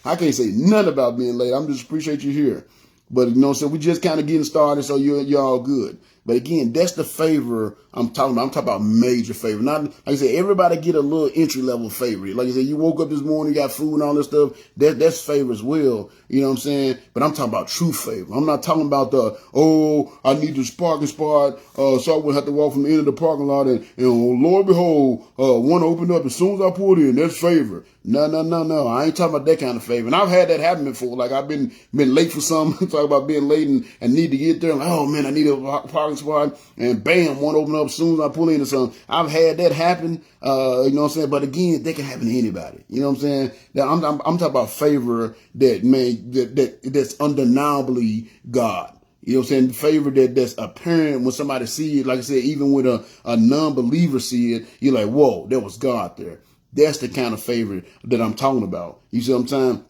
I can't say nothing about being late. I'm just appreciate you here. But, you know, so we just kind of getting started, so you're all good. But again, that's the favor I'm talking about. I'm talking about major favor. Not, like I said, everybody get a little entry level favor. Like I said, you woke up this morning, you got food and all this stuff. That's favor as well. You know what I'm saying? But I'm talking about true favor. I'm not talking about I need this parking spot, so I would have to walk from the end of the parking lot and Lord behold, one opened up as soon as I pulled in. That's favor. No. I ain't talking about that kind of favor. And I've had that happen before. Like I've been late for something. Talk about being late and need to get there. Like, oh man, I need a parking spot. And bam, one open up as soon as I pull into something. I've had that happen. You know what I'm saying? But again, that can happen to anybody. You know what I'm saying? I'm talking about favor that's undeniably God. You know what I'm saying? Favor that's apparent when somebody see it. Like I said, even when a non-believer see it, you're like, whoa, there was God there. That's the kind of favor that I'm talking about. You see what I'm saying?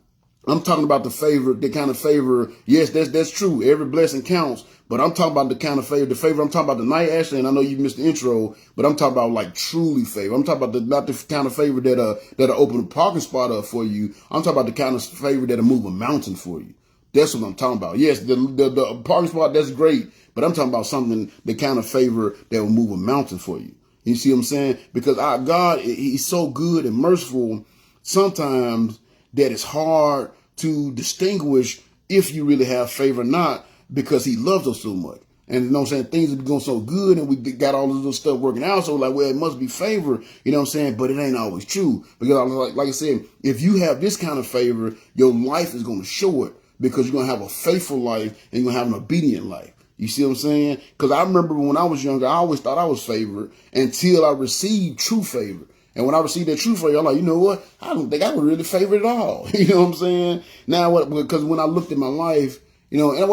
I'm talking about the kind of favor. Yes, that's true. Every blessing counts. But I'm talking about the kind of favor, I'm talking about tonight, Ashley, and I know you missed the intro, but I'm talking about like truly favor. I'm talking about not the kind of favor that'll open a parking spot up for you. I'm talking about the kind of favor that'll move a mountain for you. That's what I'm talking about. Yes, the parking spot, that's great, but I'm talking about something, the kind of favor that will move a mountain for you. You see what I'm saying? Because our God, he's so good and merciful sometimes that it's hard to distinguish if you really have favor or not, because he loves us so much. And you know what I'm saying? Things have been going so good and we got all this little stuff working out. So like, well, it must be favor, you know what I'm saying? But it ain't always true. Because like I said, if you have this kind of favor, your life is going to show it, because you're going to have a faithful life and you're going to have an obedient life. You see what I'm saying? Because I remember when I was younger, I always thought I was favored until I received true favor. And when I received that true favor, I'm like, you know what? I don't think I was really favored at all. You know what I'm saying? Now, because when I looked at my life You know, and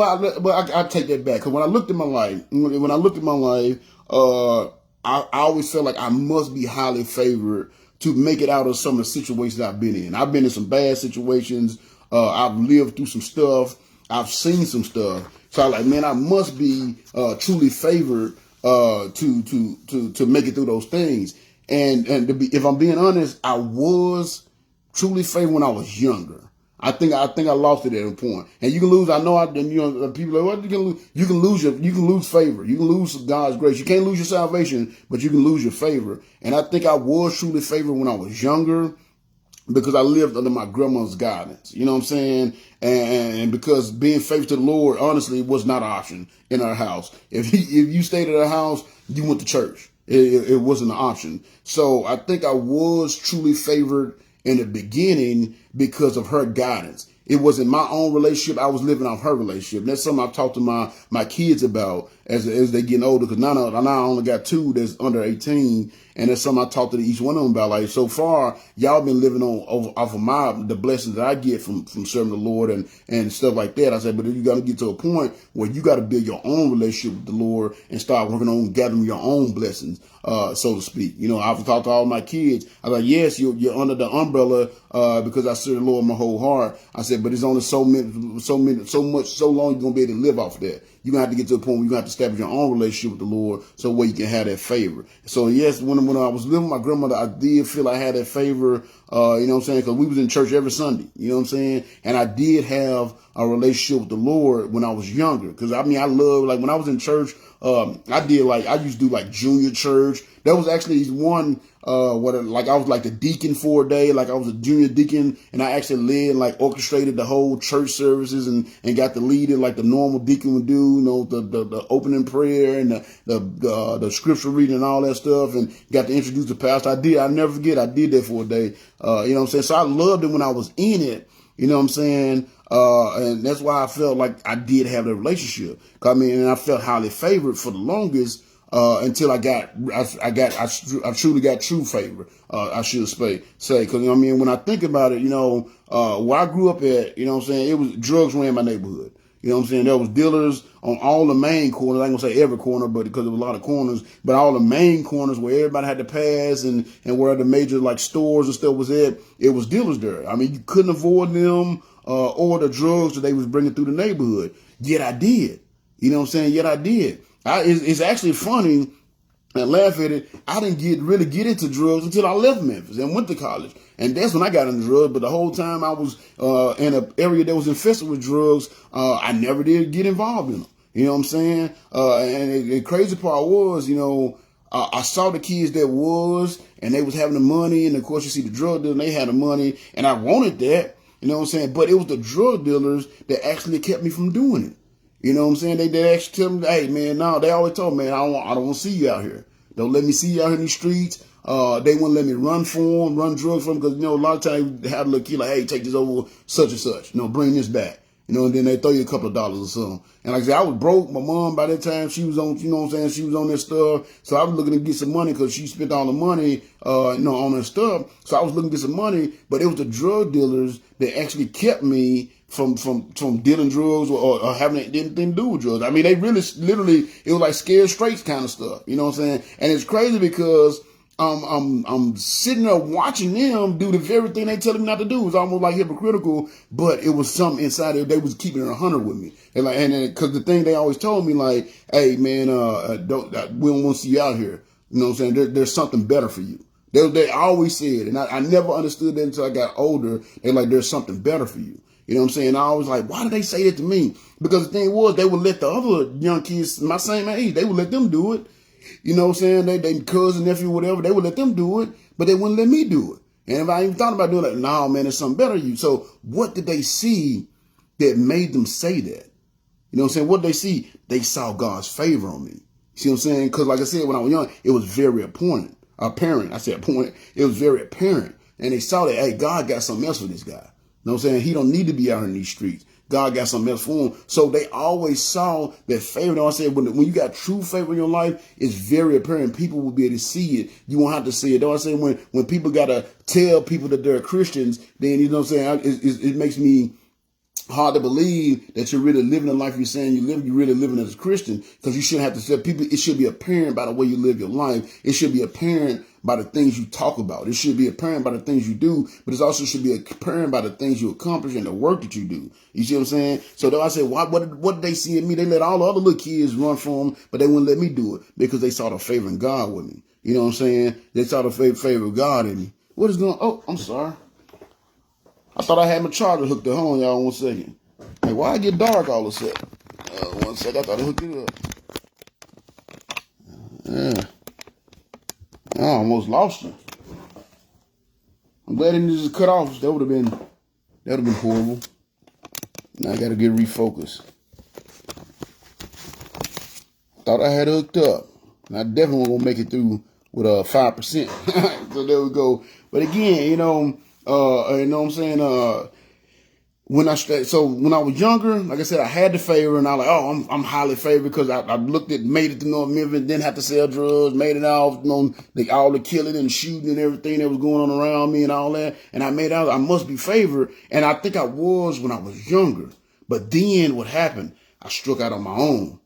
I take that back because when I looked at my life, I always felt like I must be highly favored to make it out of some of the situations I've been in. I've been in some bad situations. I've lived through some stuff. I've seen some stuff. So I'm like, man, I must be truly favored to make it through those things. And if I'm being honest, I was truly favored when I was younger. I think I lost it at a point. And you can lose. I know. People are like, what you can lose? You can lose favor. You can lose God's grace. You can't lose your salvation, but you can lose your favor. And I think I was truly favored when I was younger because I lived under my grandma's guidance. You know what I'm saying? And because being faithful to the Lord, honestly, was not an option in our house. If you stayed at our house, you went to church. It wasn't an option. So I think I was truly favored in the beginning because of her guidance. It wasn't my own relationship. I was living off her relationship. And that's something I've talked to my kids about as they getting older. Because now I only got two that's under 18. And that's something I talked to each one of them about. Like, so far, y'all been living off of the blessings that I get from serving the Lord and stuff like that. I said, but you got to get to a point where you got to build your own relationship with the Lord and start working on gathering your own blessings, so to speak. You know, I've talked to all my kids. I was like, yes, you're under the umbrella because I serve the Lord with my whole heart. I said, but it's only so long you're gonna be able to live off of that. You're gonna have to get to a point where you're gonna have to establish your own relationship with the Lord so where you can have that favor. So yes, when I was living with my grandmother, I did feel I had that favor, you know what I'm saying? Because we was in church every Sunday, you know what I'm saying? And I did have a relationship with the Lord when I was younger. Because I love, like when I was in church, I used to do like junior church. There was actually one, I was like the deacon for a day, like I was a junior deacon, and I actually led, like orchestrated the whole church services and got to lead it like the normal deacon would do, you know, the opening prayer and the scripture reading and all that stuff, and got to introduce the pastor. I never forget, I did that for a day, you know what I'm saying? So I loved it when I was in it, you know what I'm saying? And that's why I felt like I did have a relationship. And I felt highly favored for the longest, until I truly got true favor. I should say, cause you know what I mean, when I think about it, you know, where I grew up at, you know what I'm saying, it was drugs ran my neighborhood. You know what I'm saying? There was dealers on all the main corners. I ain't gonna say every corner, but because there was a lot of corners, but all the main corners where everybody had to pass and where the major like stores and stuff was at, it was dealers there. I mean, you couldn't avoid them, or the drugs that they was bringing through the neighborhood. Yet I did. You know what I'm saying? Yet I did. It's actually funny and laugh at it. I didn't really get into drugs until I left Memphis and went to college. And that's when I got into drugs. But the whole time I was in an area that was infested with drugs, I never did get involved in them. You know what I'm saying? And the crazy part was, you know, I saw the kids that was, and they was having the money. And of course, you see the drug dealers, they had the money. And I wanted that. You know what I'm saying? But it was the drug dealers that actually kept me from doing it. You know what I'm saying? They actually tell me, hey, man, no, they always told me, man, I don't want to see you out here. Don't let me see you out here in these streets. They wouldn't let me run for them, run drugs for them, because, you know, a lot of times they have a little kid like, hey, take this over such and such. You know, bring this back. You know, and then they throw you a couple of dollars or something. And like I said, I was broke. My mom, by that time, she was on, you know what I'm saying, she was on that stuff. So I was looking to get some money because she spent all the money, you know, on that stuff. So I was looking to get some money, but it was the drug dealers that actually kept me from dealing drugs or having anything to do with drugs. I mean, they really, literally, it was like scared straight kind of stuff. You know what I'm saying? And it's crazy because I'm sitting there watching them do the very thing they tell me not to do. It was almost like hypocritical, but it was something inside there. They was keeping it 100 with me. And cause the thing they always told me, like, hey man, we don't want to see you out here. You know what I'm saying? There's something better for you. They always said, and I never understood that until I got older. They're like, there's something better for you. You know what I'm saying? I was like, why did they say that to me? Because the thing was, they would let the other young kids my same age, they would let them do it. You know what I'm saying? They cousin, nephew, whatever, they would let them do it, but they wouldn't let me do it. And if I even thought about doing it, like, no, man, there's something better to you. So what did they see that made them say that? You know what I'm saying? What did they see? They saw God's favor on me. See what I'm saying? Because like I said, when I was young, it was very apparent. It was very apparent. And they saw that, hey, God got something else for this guy. You know what I'm saying? He don't need to be out in these streets. God got something else for him. So they always saw that favor. You know what I said? When you got true favor in your life, it's very apparent. People will be able to see it. You won't have to see it. You know what I'm saying? When people got to tell people that they're Christians, then, you know what I'm saying? It makes me hard to believe that you're really living the life you're saying you live. You're really living as a Christian, because you shouldn't have to tell people. It should be apparent by the way you live your life. It should be apparent by the things you talk about. It should be apparent by the things you do, but it also should be apparent by the things you accomplish and the work that you do. You see what I'm saying? So though I said, what did they see in me? They let all the other little kids run from them, but they wouldn't let me do it because they saw the favor in God with me. You know what I'm saying? They saw the favor of God in me. What is going on? Oh, I'm sorry. I thought I had my charger hooked up. Hold on, y'all, 1 second. Hey, why it get dark all of a sudden? 1 second, I thought I hooked it up. Yeah. I almost lost you. I'm glad it didn't just cut off. That would have been horrible. Now I gotta get refocused. Thought I had hooked up. And I definitely wasn't gonna make it through with 5%. So there we go. But again, you know what I'm saying? When I was younger, like I said, I had the favor, and I was like, oh, I'm highly favored because I made it to North Memphis, didn't have to sell drugs, made it off, all the killing and shooting and everything that was going on around me and all that. And I made out, I must be favored. And I think I was when I was younger. But then what happened? I struck out on my own.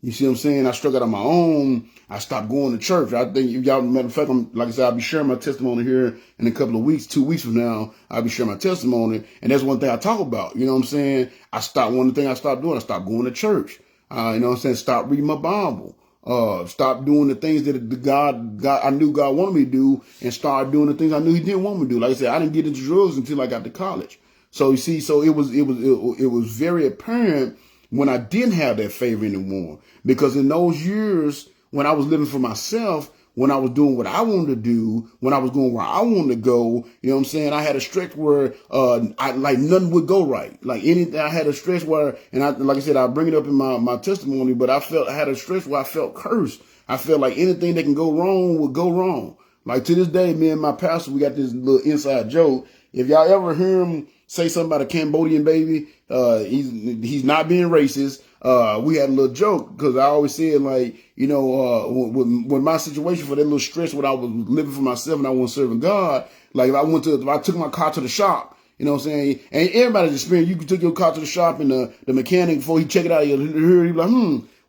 You see what I'm saying? I struck out on my own. I stopped going to church. I think if y'all, matter of fact, like I said, I'll be sharing my testimony here in a couple of weeks, 2 weeks from now. I'll be sharing my testimony. And that's one thing I talk about. You know what I'm saying? One of the things I stopped doing, I stopped going to church. You know what I'm saying? Stop reading my Bible. Stop doing the things that God, I knew God wanted me to do, and start doing the things I knew He didn't want me to do. Like I said, I didn't get into drugs until I got to college. So you see, so it was very apparent when I didn't have that favor anymore. Because in those years, when I was living for myself, when I was doing what I wanted to do, when I was going where I wanted to go, you know what I'm saying? I had a stretch where, nothing would go right. I had a stretch where, and like I said, I'll bring it up in my testimony, but I had a stretch where I felt cursed. I felt like anything that can go wrong would go wrong. Like to this day, me and my pastor, we got this little inside joke. If y'all ever hear him say something about a Cambodian baby, he's not being racist. We had a little joke because I always said, like, you know, when my situation for that little stress when I was living for myself and I wasn't serving God, like if I took my car to the shop, you know what I'm saying? And everybody's experience, you could take your car to the shop and the mechanic, before he check it out, he'll be like,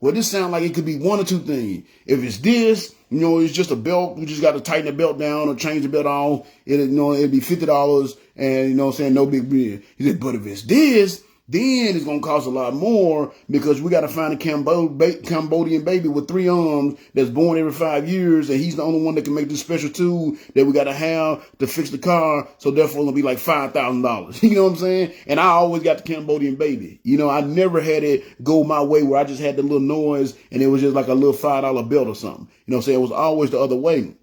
well, this sounds like it could be one or two things. If it's this, you know, it's just a belt. We just got to tighten the belt down or change the belt off. It'd be $50, and you know what I'm saying, no big deal. He said, but if it's this, then it's going to cost a lot more because we got to find a Cambodian baby with 3 arms that's born every 5 years. And he's the only one that can make this special tool that we got to have to fix the car. So therefore it'll be like $5,000. You know what I'm saying? And I always got the Cambodian baby. You know, I never had it go my way where I just had the little noise and it was just like a little $5 belt or something. You know what I'm saying? It was always the other way.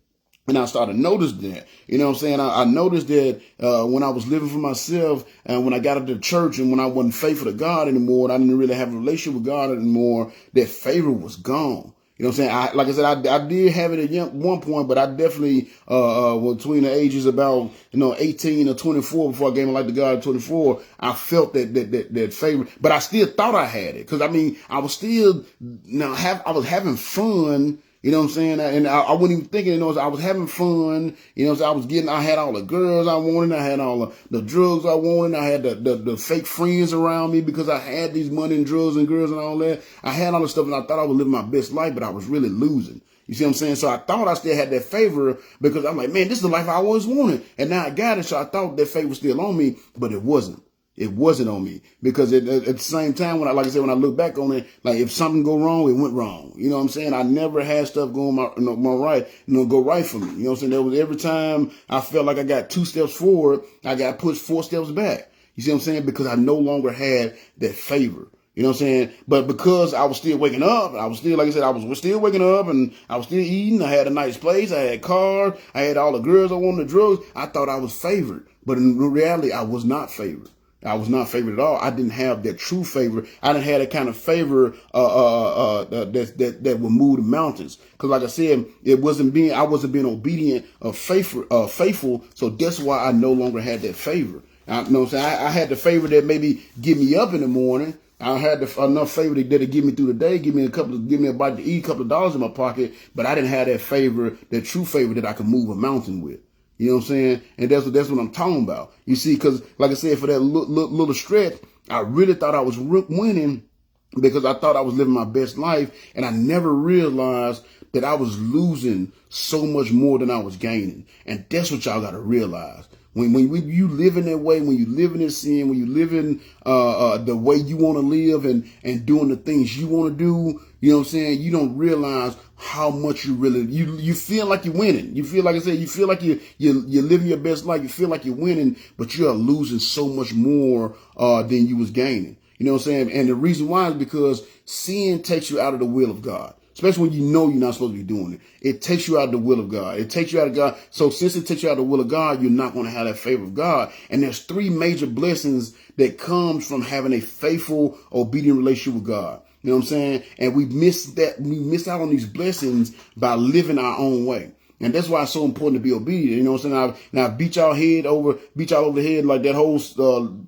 And I started noticing that, you know what I'm saying? I noticed that when I was living for myself and when I got into the church and when I wasn't faithful to God anymore, and I didn't really have a relationship with God anymore, that favor was gone. You know what I'm saying? Like I said, I did have it at one point, but I definitely, between the ages about, 18 or 24, before I gave my life to God at 24, I felt that favor, but I still thought I had it. Cause I mean, I was still, I was having fun. You know what I'm saying? And I wasn't even thinking, I was having fun. You know what I'm saying? I had all the girls I wanted. I had all the drugs I wanted. I had the fake friends around me because I had these money and drugs and girls and all that. I had all this stuff and I thought I was living my best life, but I was really losing. You see what I'm saying? So I thought I still had that favor because I'm like, man, this is the life I always wanted. And now I got it. So I thought that favor was still on me, but it wasn't. It wasn't on me because at the same time, when I look back on it, like if something go wrong, it went wrong. You know what I'm saying? I never had stuff go right, go right for me. You know what I'm saying? There was every time I felt like I got 2 steps forward, I got pushed 4 steps back. You see what I'm saying? Because I no longer had that favor. You know what I'm saying? But because I was still waking up, I was still, like I said, I was still waking up and I was still eating. I had a nice place. I had cars. I had all the girls I wanted, the drugs. I thought I was favored. But in reality, I was not favored. I was not favored at all. I didn't have that true favor. I didn't have that kind of favor that would move the mountains. Because like I said, I wasn't being obedient or faithful. So that's why I no longer had that favor. You know what I'm saying? I had the favor that maybe get me up in the morning. I had enough favor that get me through the day, give me a bite to eat, a couple of dollars in my pocket. But I didn't have that favor, that true favor that I could move a mountain with. You know what I'm saying? And that's what I'm talking about. You see, because like I said, for that little stretch, I really thought I was winning because I thought I was living my best life, and I never realized that I was losing so much more than I was gaining. And that's what y'all got to realize. When you live in that way, when you live in this sin, when you live in the way you want to live and doing the things you want to do, you know what I'm saying? You don't realize how much you really, you feel like you're winning. You feel like I said, you feel like you're living your best life. You feel like you're winning, but you are losing so much more than you was gaining. You know what I'm saying? And the reason why is because sin takes you out of the will of God. Especially when you know you're not supposed to be doing it. It takes you out of the will of God. It takes you out of God. So since it takes you out of the will of God, you're not going to have that favor of God. And there's three major blessings that comes from having a faithful, obedient relationship with God. You know what I'm saying? And we miss that. We miss out on these blessings by living our own way. And that's why it's so important to be obedient. You know what I'm saying? I beat y'all over the head like that whole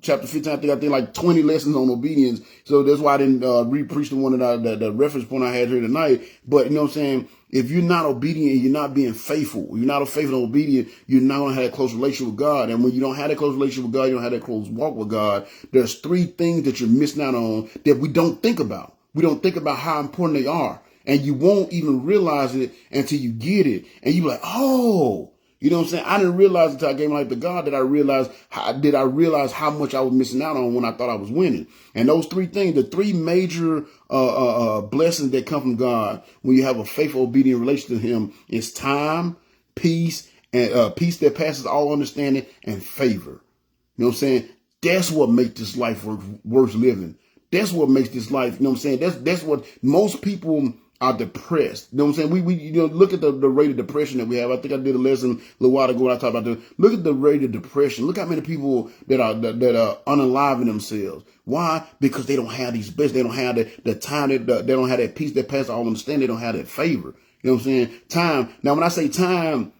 chapter 15. I think like 20 lessons on obedience. So that's why I didn't re-preach the one that the reference point I had here tonight. But you know what I'm saying? If you're not obedient and you're not being faithful, you're not faithful and obedient, you're not going to have a close relationship with God. And when you don't have that close relationship with God, you don't have that close walk with God, there's three things that you're missing out on that we don't think about. We don't think about how important they are. And you won't even realize it until you get it. And you be like, oh, you know what I'm saying? I didn't realize until I gave my life to God that I realized how much I was missing out on when I thought I was winning. And those three things, the three major blessings that come from God when you have a faithful, obedient relationship to Him is time, peace, and peace that passes all understanding, and favor. You know what I'm saying? That's what makes this life worth living. That's what makes this life, you know what I'm saying? That's what most people are depressed. You know what I'm saying? We look at the rate of depression that we have. I think I did a lesson a little while ago when I talked about look at the rate of depression. Look how many people that are unaliving themselves. Why? Because they don't have these blessings. They don't have the time. They don't have that peace that passes all understanding. They don't have that favor. You know what I'm saying? Time. Now, when I say time,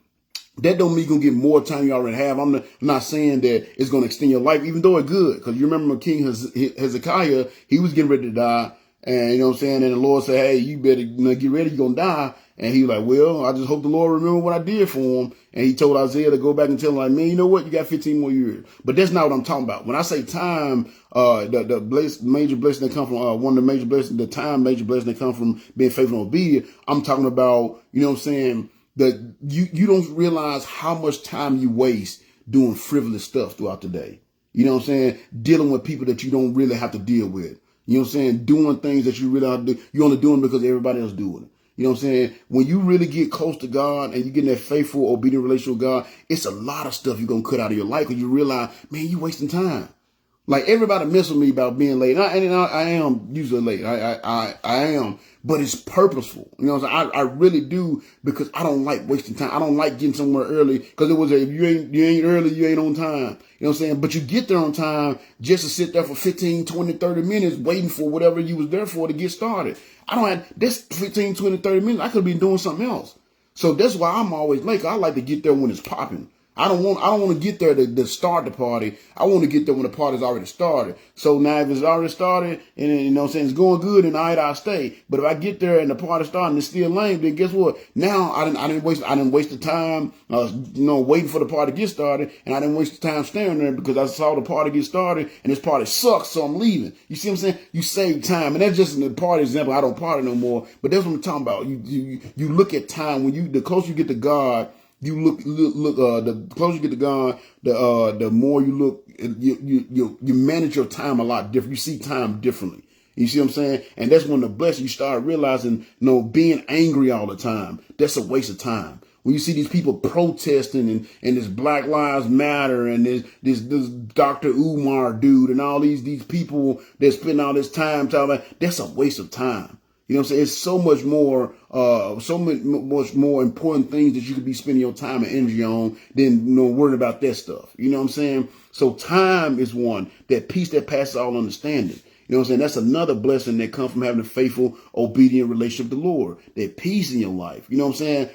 that don't mean you're going to get more time you already have. I'm not saying that it's going to extend your life, even though it's good. Because you remember King Hezekiah, he was getting ready to die. And you know what I'm saying? And the Lord said, hey, you better get ready. You're going to die. And he was like, well, I just hope the Lord remember what I did for him. And he told Isaiah to go back and tell him, like, man, you know what? You got 15 more years. But that's not what I'm talking about. When I say time, the major blessing that come from one of the major blessings, the time major blessing that come from being faithful and obedient, I'm talking about, you know what I'm saying, that you don't realize how much time you waste doing frivolous stuff throughout the day. You know what I'm saying? Dealing with people that you don't really have to deal with. You know what I'm saying? Doing things that you really have to do. You're only doing because everybody else doing it. You know what I'm saying? When you really get close to God and you get in that faithful, obedient relationship with God, it's a lot of stuff you're going to cut out of your life because you realize, man, you wasting time. Like everybody mess with me about being late. And I am usually late. I am, but it's purposeful. You know what I'm saying? I really do because I don't like wasting time. I don't like getting somewhere early because it was if you ain't early, you ain't on time. You know what I'm saying? But you get there on time just to sit there for 15, 20, 30 minutes waiting for whatever you was there for to get started. I don't have this 15, 20, 30 minutes. I could have been doing something else. So that's why I'm always late. I like to get there when it's popping. I don't want to get there to start the party. I want to get there when the party's already started. So now if it's already started and you know what I'm saying, it's going good, and I'll stay. But if I get there and the party's starting and it's still lame, then guess what? Now I didn't waste the time waiting for the party to get started, and I didn't waste the time staying there because I saw the party get started and this party sucks, so I'm leaving. You see what I'm saying? You save time. And that's just the party example. I don't party no more. But that's what I'm talking about. You look at time when the closer you get to God, you look. The closer you get to God, the more you look. You manage your time a lot different. You see time differently. You see what I'm saying? And that's when the blessing you start realizing, being angry all the time, that's a waste of time. When you see these people protesting and this Black Lives Matter and this Dr. Umar dude and all these people that spend all this time talking about, that's a waste of time. You know what I'm saying? It's so much more important things that you could be spending your time and energy on than worrying about that stuff. You know what I'm saying? So time is one, that peace that passes all understanding. You know what I'm saying? That's another blessing that comes from having a faithful, obedient relationship with the Lord. That peace in your life. You know what I'm saying?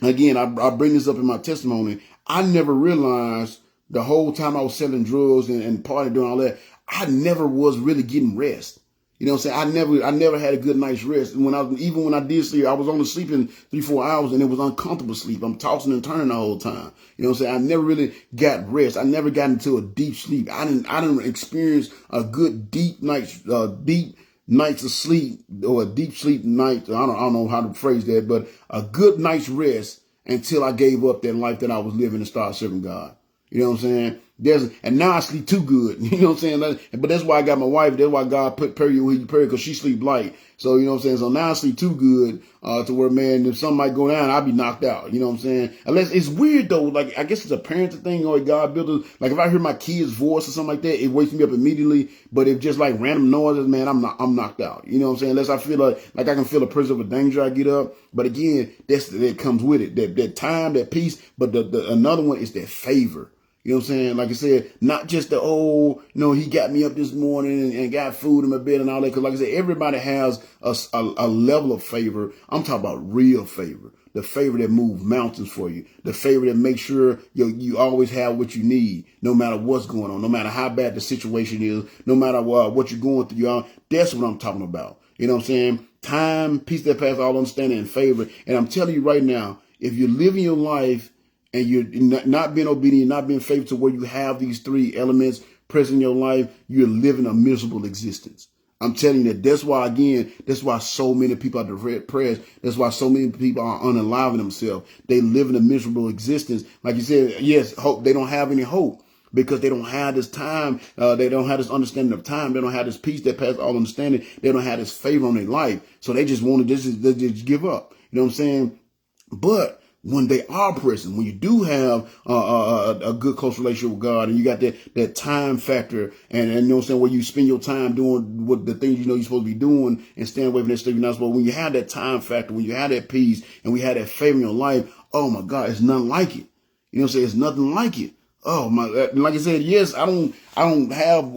Again, I bring this up in my testimony. I never realized the whole time I was selling drugs and partying doing all that, I never was really getting rest. You know what I'm saying? I never had a good night's rest. And even when I did sleep, I was only sleeping 3-4 hours, and it was uncomfortable sleep. I'm tossing and turning the whole time. You know what I'm saying? I never really got rest. I never got into a deep sleep. I didn't experience a good deep nights of sleep, or a deep sleep night. I don't know how to phrase that, but a good night's rest until I gave up that life that I was living and started serving God. You know what I'm saying? And now I sleep too good. You know what I'm saying? But that's why I got my wife. That's why God put period where you period, because she sleep light. So, you know what I'm saying? So now I sleep too good to where, man, if something might go down, I'll be knocked out. You know what I'm saying? Unless it's weird, though. Like, I guess it's a parenting thing, or God built it. Like, if I hear my kid's voice or something like that, it wakes me up immediately. But if just like random noises, man, I'm knocked out. You know what I'm saying? Unless I feel like I can feel a presence of a danger, I get up. But again, that comes with it. That time, that peace. But another one is that favor. You know what I'm saying? Like I said, not just he got me up this morning and got food in my bed and all that. Because like I said, everybody has a level of favor. I'm talking about real favor. The favor that moves mountains for you. The favor that makes sure you always have what you need, no matter what's going on, no matter how bad the situation is, no matter what you're going through. That's what I'm talking about. You know what I'm saying? Time, peace that passes all understanding, and favor. And I'm telling you right now, if you're living your life and you're not being obedient, not being faithful to where you have these three elements present in your life, you're living a miserable existence. I'm telling you that's why so many people are depressed. That's why so many people are unaliving themselves. They live in a miserable existence. Like you said, yes, hope. They don't have any hope because they don't have this time. They don't have this understanding of time. They don't have this peace that passes all understanding. They don't have this favor on their life. So they just want to just give up. You know what I'm saying? But when they are present, when you do have a good close relationship with God, and you got that time factor, and you know what I'm saying, where you spend your time doing what the things you're supposed to be doing, and staying away from that stuff you're not supposed to. When you have that time factor, when you have that peace, and we have that favor in your life, oh my God, it's nothing like it. You know what I'm saying? It's nothing like it. Oh my! Like I said, yes, I don't have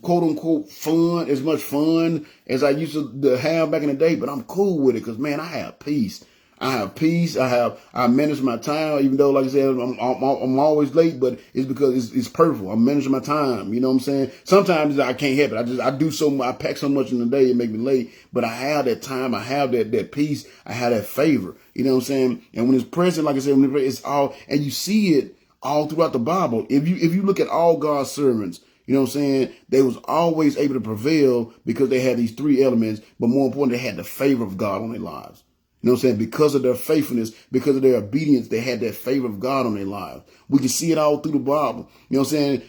quote unquote fun, as much fun as I used to have back in the day, but I'm cool with it because, man, I have peace. I have peace. I manage my time, even though, like I said, I'm always late, but it's because it's purposeful. I'm managing my time. You know what I'm saying? Sometimes I can't help it. I do so much. I pack so much in the day, it make me late, but I have that time. I have that peace. I have that favor. You know what I'm saying? And when it's present, like I said, it's all, and you see it all throughout the Bible. If you look at all God's servants, you know what I'm saying, they was always able to prevail because they had these three elements, but more important, they had the favor of God on their lives. You know what I'm saying? Because of their faithfulness, because of their obedience, they had that favor of God on their lives. We can see it all through the Bible. You know what I'm saying?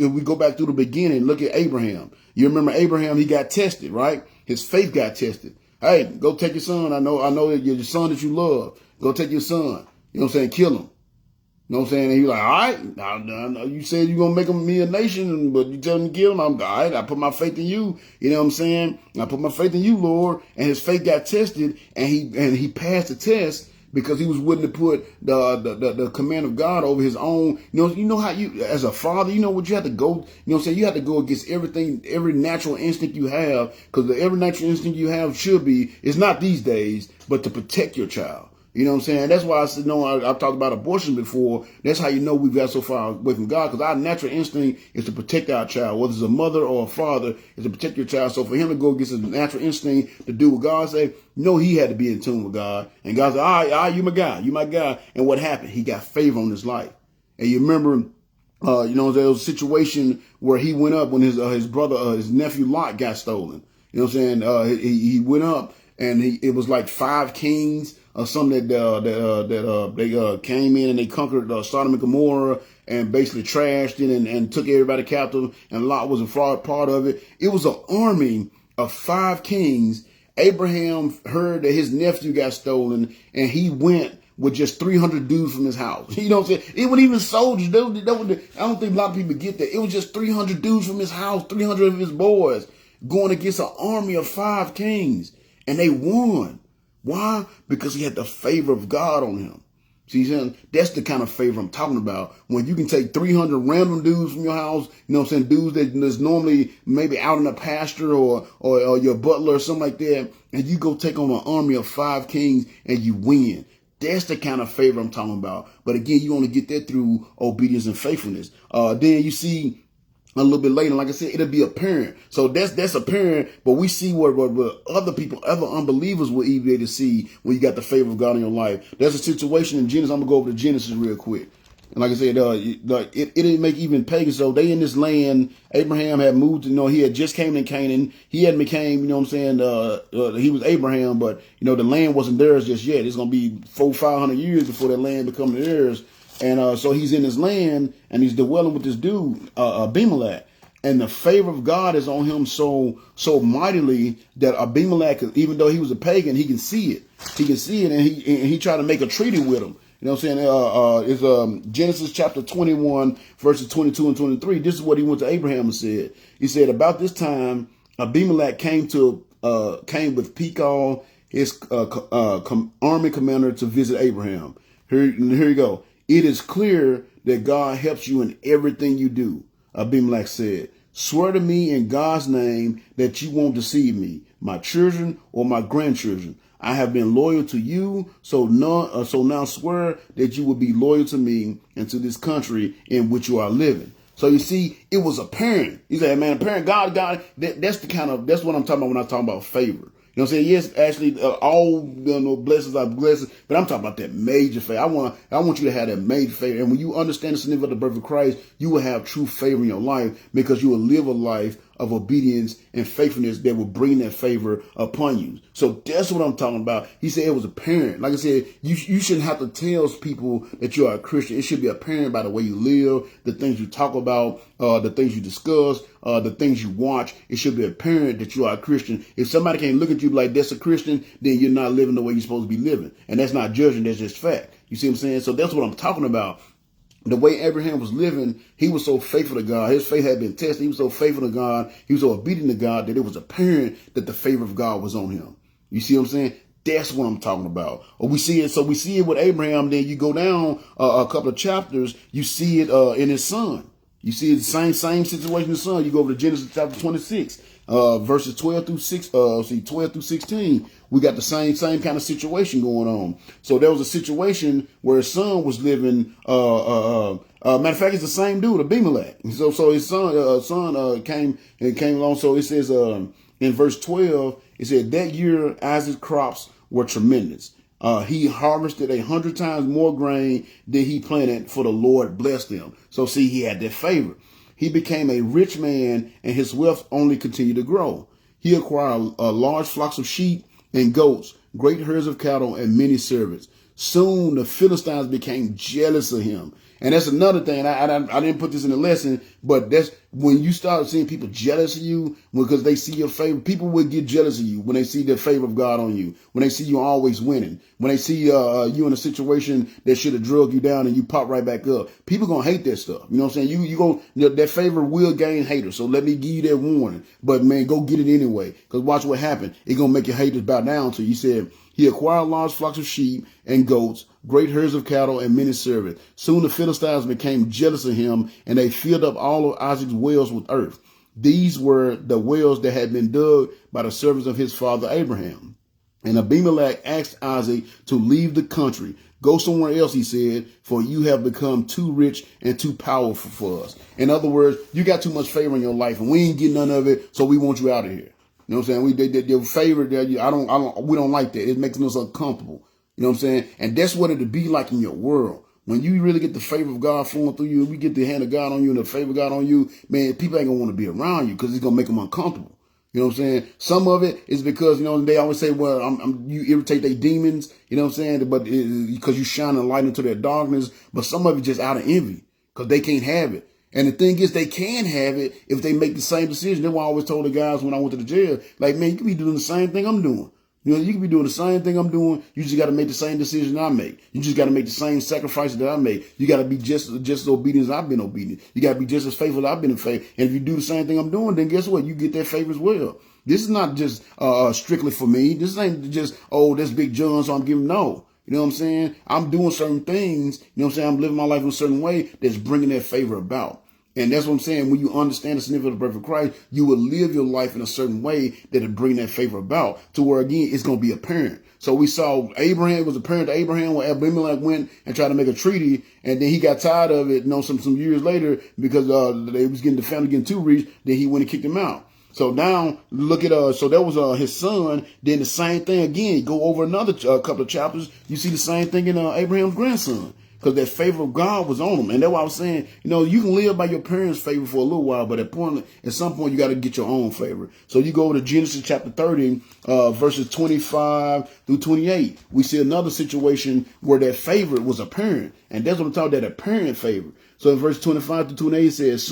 If we go back through the beginning, look at Abraham. You remember Abraham, he got tested, right? His faith got tested. Hey, go take your son. I know that your son that you love. Go take your son. You know what I'm saying? Kill him. You know what I'm saying? And he was like, all right, you said you're going to make me a nation, but you tell him to kill him. I'm all right. I put my faith in you. You know what I'm saying? I put my faith in you, Lord. And his faith got tested, and he passed the test because he was willing to put the command of God over his own. You know how you, as a father, you know what you have to go, you know what I'm saying? You have to go against everything, every natural instinct you have, because every natural instinct you have should be, it's not these days, but to protect your child. You know what I'm saying? That's why I said, I've talked about abortion before. That's how you know we've got so far away from God, because our natural instinct is to protect our child, whether it's a mother or a father, is to protect your child. So for him to go against his natural instinct to do what God said, he had to be in tune with God. And God said, all right, you my guy. And what happened? He got favor on his life. And you remember, there was a situation where he went up when his brother, his nephew Lot got stolen. You know what I'm saying? He went up, and it was like 5 kings or something that they came in and they conquered Sodom and Gomorrah and basically trashed it and took everybody captive, and Lot was a part of it. It was an army of 5 kings. Abraham heard that his nephew got stolen, and he went with just 300 dudes from his house. You know what I'm saying? It wasn't even soldiers. I don't think a lot of people get that. It was just 300 dudes from his house, 300 of his boys going against an army of 5 kings, and they won. Why? Because he had the favor of God on him. See, that's the kind of favor I'm talking about. When you can take 300 random dudes from your house, you know what I'm saying, dudes that's normally maybe out in a pasture or your butler or something like that, and you go take on an army of 5 kings and you win. That's the kind of favor I'm talking about. But again, you only get that through obedience and faithfulness. Then you see a little bit later. Like I said, it'll be apparent. So that's apparent, but we see what other people, other unbelievers will even be able to see when you got the favor of God in your life. There's a situation in Genesis. I'm gonna go over to Genesis real quick. And like I said, it didn't make even pagans. So they in this land, Abraham had moved, he had just came in Canaan. He hadn't became, he was Abraham, but, the land wasn't theirs just yet. It's going to be 400-500 years before that land become theirs. And so he's in his land and he's dwelling with this dude, Abimelech. And the favor of God is on him so mightily that Abimelech, even though he was a pagan, he can see it. He can see it, and he tried to make a treaty with him. You know what I'm saying? It's Genesis chapter 21, verses 22 and 23. This is what he went to Abraham and said. He said, about this time, Abimelech came with Pekah, his army commander, to visit Abraham. Here you go. It is clear that God helps you in everything you do, Abimelech said. Swear to me in God's name that you won't deceive me, my children, or my grandchildren. I have been loyal to you, so now swear that you will be loyal to me and to this country in which you are living. So you see, it was apparent. He said, man, apparent God, that's what I'm talking about when I'm talking about favor. You know what I'm saying? Yes, actually, all blessings are blessings, but I'm talking about that major favor. I want you to have that major favor. And when you understand the significance of the birth of Christ, you will have true favor in your life because you will live a life of obedience and faithfulness that will bring that favor upon you. So that's what I'm talking about. He said it was apparent. Like I said, you shouldn't have to tell people that you are a Christian. It should be apparent by the way you live, the things you talk about, the things you discuss, the things you watch. It should be apparent that you are a Christian. If somebody can't look at you like that's a Christian, then you're not living the way you're supposed to be living. And that's not judging, that's just fact. You see what I'm saying? So that's what I'm talking about. The way Abraham was living, he was so faithful to God. His faith had been tested. He was so faithful to God. He was so obedient to God that it was apparent that the favor of God was on him. You see what I'm saying? That's what I'm talking about. Or we see it with Abraham. Then you go down a couple of chapters, you see it in his son. You see the same situation in his son. You go over to Genesis chapter 26, verses 12 through 16. We got the same kind of situation going on. So there was a situation where his son was living. Matter of fact, it's the same dude, Abimelech. So his son came along. So it says in verse 12, it said that year Isaac's crops were tremendous. He harvested 100 times more grain than he planted, for the Lord blessed him. So see, he had that favor. He became a rich man, and his wealth only continued to grow. He acquired large flocks of sheep and goats, great herds of cattle, and many servants. Soon the Philistines became jealous of him. And that's another thing. I didn't put this in the lesson, but that's when you start seeing people jealous of you because they see your favor. People will get jealous of you when they see the favor of God on you, when they see you always winning, when they see you in a situation that should have drug you down and you pop right back up. People going to hate that stuff. You know what I'm saying? That favor will gain haters. So let me give you that warning. But man, go get it anyway, because watch what happened. It's going to make your haters bow down to you. He said, he acquired large flocks of sheep and goats, great herds of cattle, and many servants. Soon the Philistines became jealous of him, and they filled up all of Isaac's wells with earth. These were the wells that had been dug by the servants of his father Abraham. And Abimelech asked Isaac to leave the country. Go somewhere else, he said, for you have become too rich and too powerful for us. In other words, you got too much favor in your life, and we ain't getting none of it, so we want you out of here. You know what I'm saying? Your favor, we don't like that. It makes us uncomfortable. You know what I'm saying? And that's what it'd be like in your world. When you really get the favor of God flowing through you, we get the hand of God on you and the favor of God on you, man, people ain't gonna want to be around you because it's gonna make them uncomfortable. You know what I'm saying? Some of it is because, they always say, well, you irritate their demons, you know what I'm saying? But because you shine a light into their darkness, but some of it just out of envy because they can't have it. And the thing is, they can have it if they make the same decision. That's why I always told the guys when I went to the jail, like, man, you can be doing the same thing I'm doing. You can be doing the same thing I'm doing. You just got to make the same decision I make. You just got to make the same sacrifices that I make. You got to be just as obedient as I've been obedient. You got to be just as faithful as I've been in faith. And if you do the same thing I'm doing, then guess what? You get that favor as well. This is not just strictly for me. This ain't just, that's Big John, so I'm giving no. You know what I'm saying? I'm doing certain things. You know what I'm saying? I'm living my life in a certain way that's bringing that favor about. And that's what I'm saying. When you understand the significance of the birth of Christ, you will live your life in a certain way that'll bring that favor about to where, again, it's going to be apparent. So we saw Abraham, it was apparent to Abraham when Abimelech went and tried to make a treaty, and then he got tired of it, some years later, because they was the family getting too rich, then he went and kicked him out. So now look at so that was his son. Then the same thing again. Go over another couple of chapters. You see the same thing in Abraham's grandson, because that favor of God was on him. And that's why I was saying, you can live by your parents' favor for a little while, but at some point you got to get your own favor. So you go to Genesis chapter 30, verses 25 through 28. We see another situation where that favor was apparent, and that's what I'm talking about, that apparent favor. So in verse 25 to 28 it says,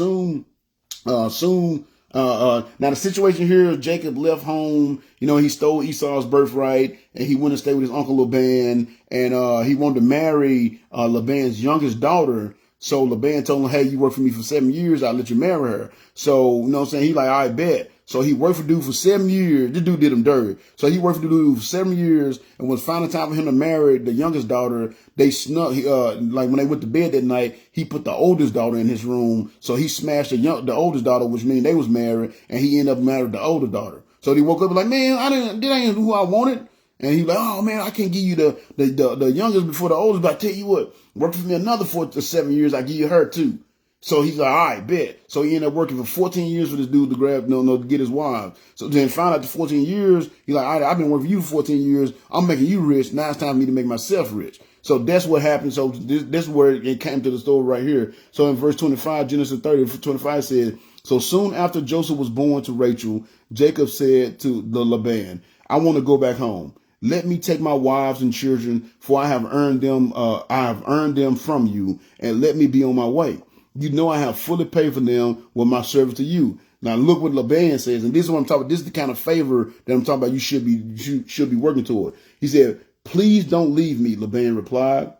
now the situation here, Jacob left home. He stole Esau's birthright, and he went and stayed with his uncle Laban, and he wanted to marry Laban's youngest daughter. So Laban told him, hey, you work for me for 7 years, I'll let you marry her. So, he like, I bet. So he worked for dude for 7 years. This dude did him dirty. So he worked for the dude for 7 years, and when it was final time for him to marry the youngest daughter, they snuck, like when they went to bed that night, he put the oldest daughter in his room. So he smashed the oldest daughter, which means they was married, and he ended up marrying the older daughter. So he woke up like, man, I ain't do who I wanted. And he was like, oh man, I can't give you the youngest before the oldest, but I tell you what, work for me another 4 to 7 years, I give you her too. So he's like, all right, bet. So he ended up working for 14 years for this dude to get his wife. So then found out after 14 years, he's like, all right, I've been working for you for 14 years. I'm making you rich. Now it's time for me to make myself rich. So that's what happened. So this is where it came to the story right here. So in verse 25, Genesis 30, 25 says, so soon after Joseph was born to Rachel, Jacob said to the Laban, I want to go back home. Let me take my wives and children, for I have earned them from you, and let me be on my way. You know I have fully paid for them with my service to you. Now look what Laban says, and this is what I'm talking about. This is the kind of favor that I'm talking about. You should be working toward. He said, "Please don't leave me," Laban replied,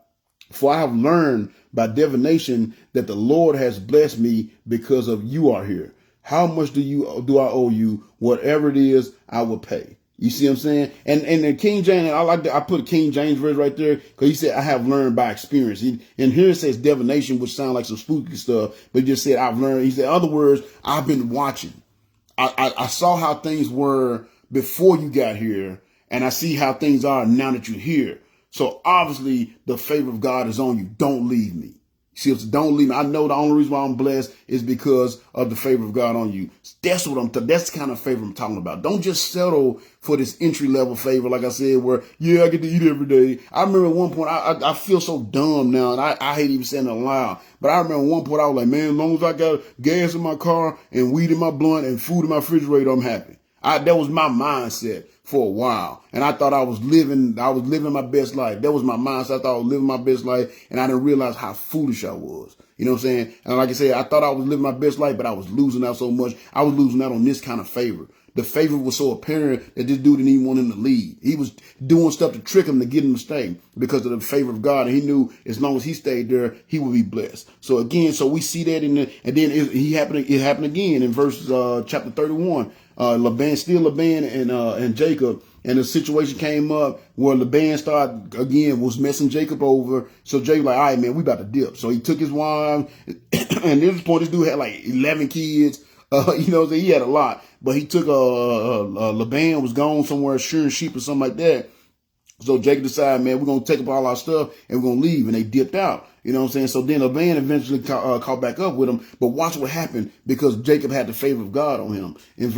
"for I have learned by divination that the Lord has blessed me because of you are here. How much do I owe you? Whatever it is, I will pay." You see what I'm saying? And the King James, I put a King James verse right there because he said, I have learned by experience. And here it says divination, which sounds like some spooky stuff, but he just said, I've learned. He said, in other words, I've been watching. I saw how things were before you got here, and I see how things are now that you're here. So obviously the favor of God is on you. Don't leave me. See, don't leave me. I know the only reason why I'm blessed is because of the favor of God on you. That's that's the kind of favor I'm talking about. Don't just settle for this entry level favor, like I said, where, yeah, I get to eat every day. I remember at one point, I feel so dumb now, and I hate even saying it aloud. But I remember at one point, I was like, man, as long as I got gas in my car and weed in my blunt and food in my refrigerator, I'm happy. That was my mindset for a while. And I thought I was living my best life. That was my mindset. I thought I was living my best life, and I didn't realize how foolish I was. You know what I'm saying? And like I said, I thought I was living my best life, but I was losing out so much. I was losing out on this kind of favor. The favor was so apparent that this dude didn't even want him to leave. He was doing stuff to trick him to get him to stay because of the favor of God. And he knew as long as he stayed there, he would be blessed. So again, we see that and then it happened again in verse chapter 31. Laban and Jacob, and the situation came up where Laban was messing Jacob over. So Jacob like, all right, man, we about to dip. So he took his wife, and at this point, this dude had like 11 kids. He had a lot, but he took Laban was gone somewhere shearing sheep or something like that. So Jacob decided, man, we're going to take up all our stuff and we're going to leave. And they dipped out. You know what I'm saying? So then Laban eventually caught back up with him. But watch what happened, because Jacob had the favor of God on him. In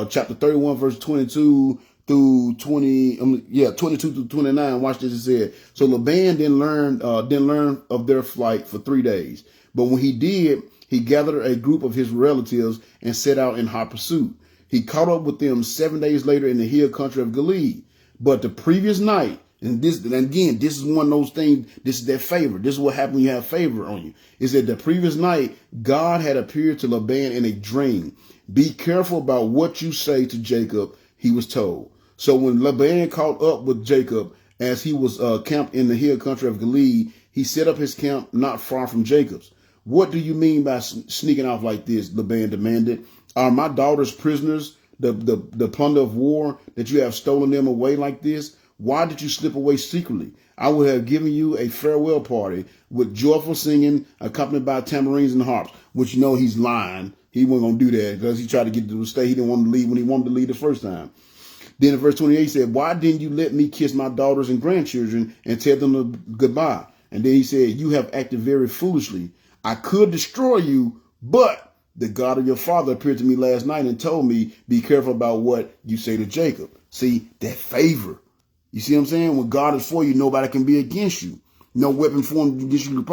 chapter 31, verse 22 through 22 through 29. Watch this. It said, so Laban didn't learn of their flight for 3 days. But when he did, he gathered a group of his relatives and set out in hot pursuit. He caught up with them 7 days later in the hill country of Gilead. But the previous night, and this is one of those things, this is that favor. This is what happens when you have favor on you. Is that the previous night, God had appeared to Laban in a dream. Be careful about what you say to Jacob, he was told. So when Laban caught up with Jacob as he was camped in the hill country of Gilead, he set up his camp not far from Jacob's. What do you mean by sneaking off like this? Laban demanded. Are my daughters prisoners? The plunder of war, that you have stolen them away like this? why did you slip away secretly? I would have given you a farewell party with joyful singing, accompanied by tambourines and harps, which you know he's lying. He wasn't going to do that because he tried to get to stay. He didn't want to leave when he wanted to leave the first time. Then in verse 28, he said, why didn't you let me kiss my daughters and grandchildren and tell them goodbye? And then he said, you have acted very foolishly. I could destroy you, but the God of your father appeared to me last night and told me, be careful about what you say to Jacob. See, that favor. You see what I'm saying? When God is for you, nobody can be against you. No weapon formed against you.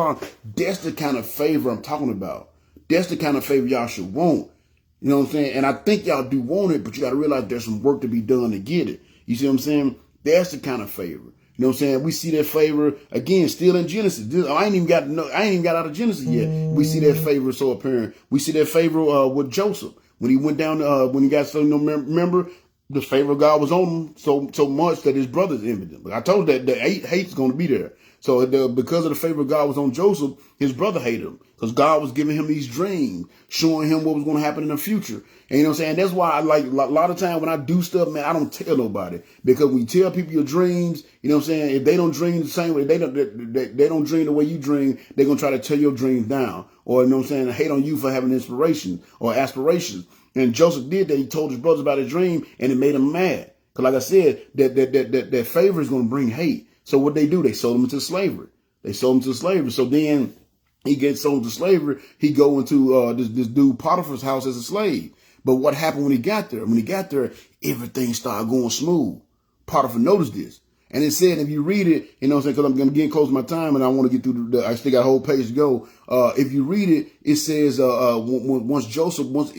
That's the kind of favor I'm talking about. That's the kind of favor y'all should want. You know what I'm saying? And I think y'all do want it, but you got to realize there's some work to be done to get it. You see what I'm saying? That's the kind of favor. You know what I'm saying? We see that favor again, still in Genesis. I ain't even got out of Genesis yet. We see that favor so apparent. We see that favor with Joseph when he went down. When he got so remember the favor of God was on him so much that his brothers envied him. But I told that the hate's going to be there. So because of the favor of God was on Joseph, his brother hated him because God was giving him these dreams, showing him what was going to happen in the future. And you know what I'm saying? That's why I like a lot of time when I do stuff, man, I don't tell nobody, because when you tell people your dreams, you know what I'm saying? If they don't dream the same way, they don't dream the way you dream, they're going to try to tear your dreams down, or you know what I'm saying? Hate on you for having inspiration or aspirations. And Joseph did that. He told his brothers about his dream and it made him mad. Because like I said, that favor is going to bring hate. So what they do, they sold him into slavery. So then he gets sold into slavery. He go into this dude Potiphar's house as a slave. But what happened when he got there? When he got there, everything started going smooth. Potiphar noticed this. And it said, if you read it, you know what I'm saying, because I'm getting close to my time and I want to get through I still got a whole page to go. If you read it, it says once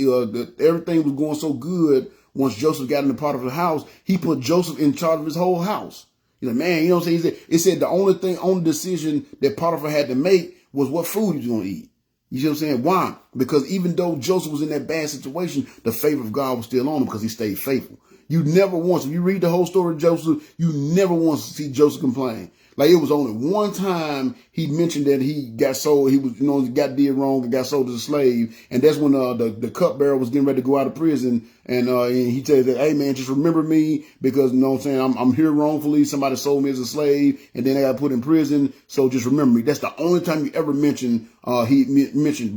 everything was going so good, once Joseph got into Potiphar's house, he put Joseph in charge of his whole house. He's like, man, you know what I'm saying? It said the only decision that Potiphar had to make was what food he was going to eat. You see what I'm saying? Why? Because even though Joseph was in that bad situation, the favor of God was still on him because he stayed faithful. You never once, if you read the whole story of Joseph, you never once see Joseph complain. Like it was only one time he mentioned that he got sold. He was, he did wrong and got sold as a slave. And that's when the cupbearer was getting ready to go out of prison. And he said that, hey man, just remember me because you know what I'm saying, I'm here wrongfully. Somebody sold me as a slave and then I got put in prison. So just remember me. That's the only time you ever mentioned, but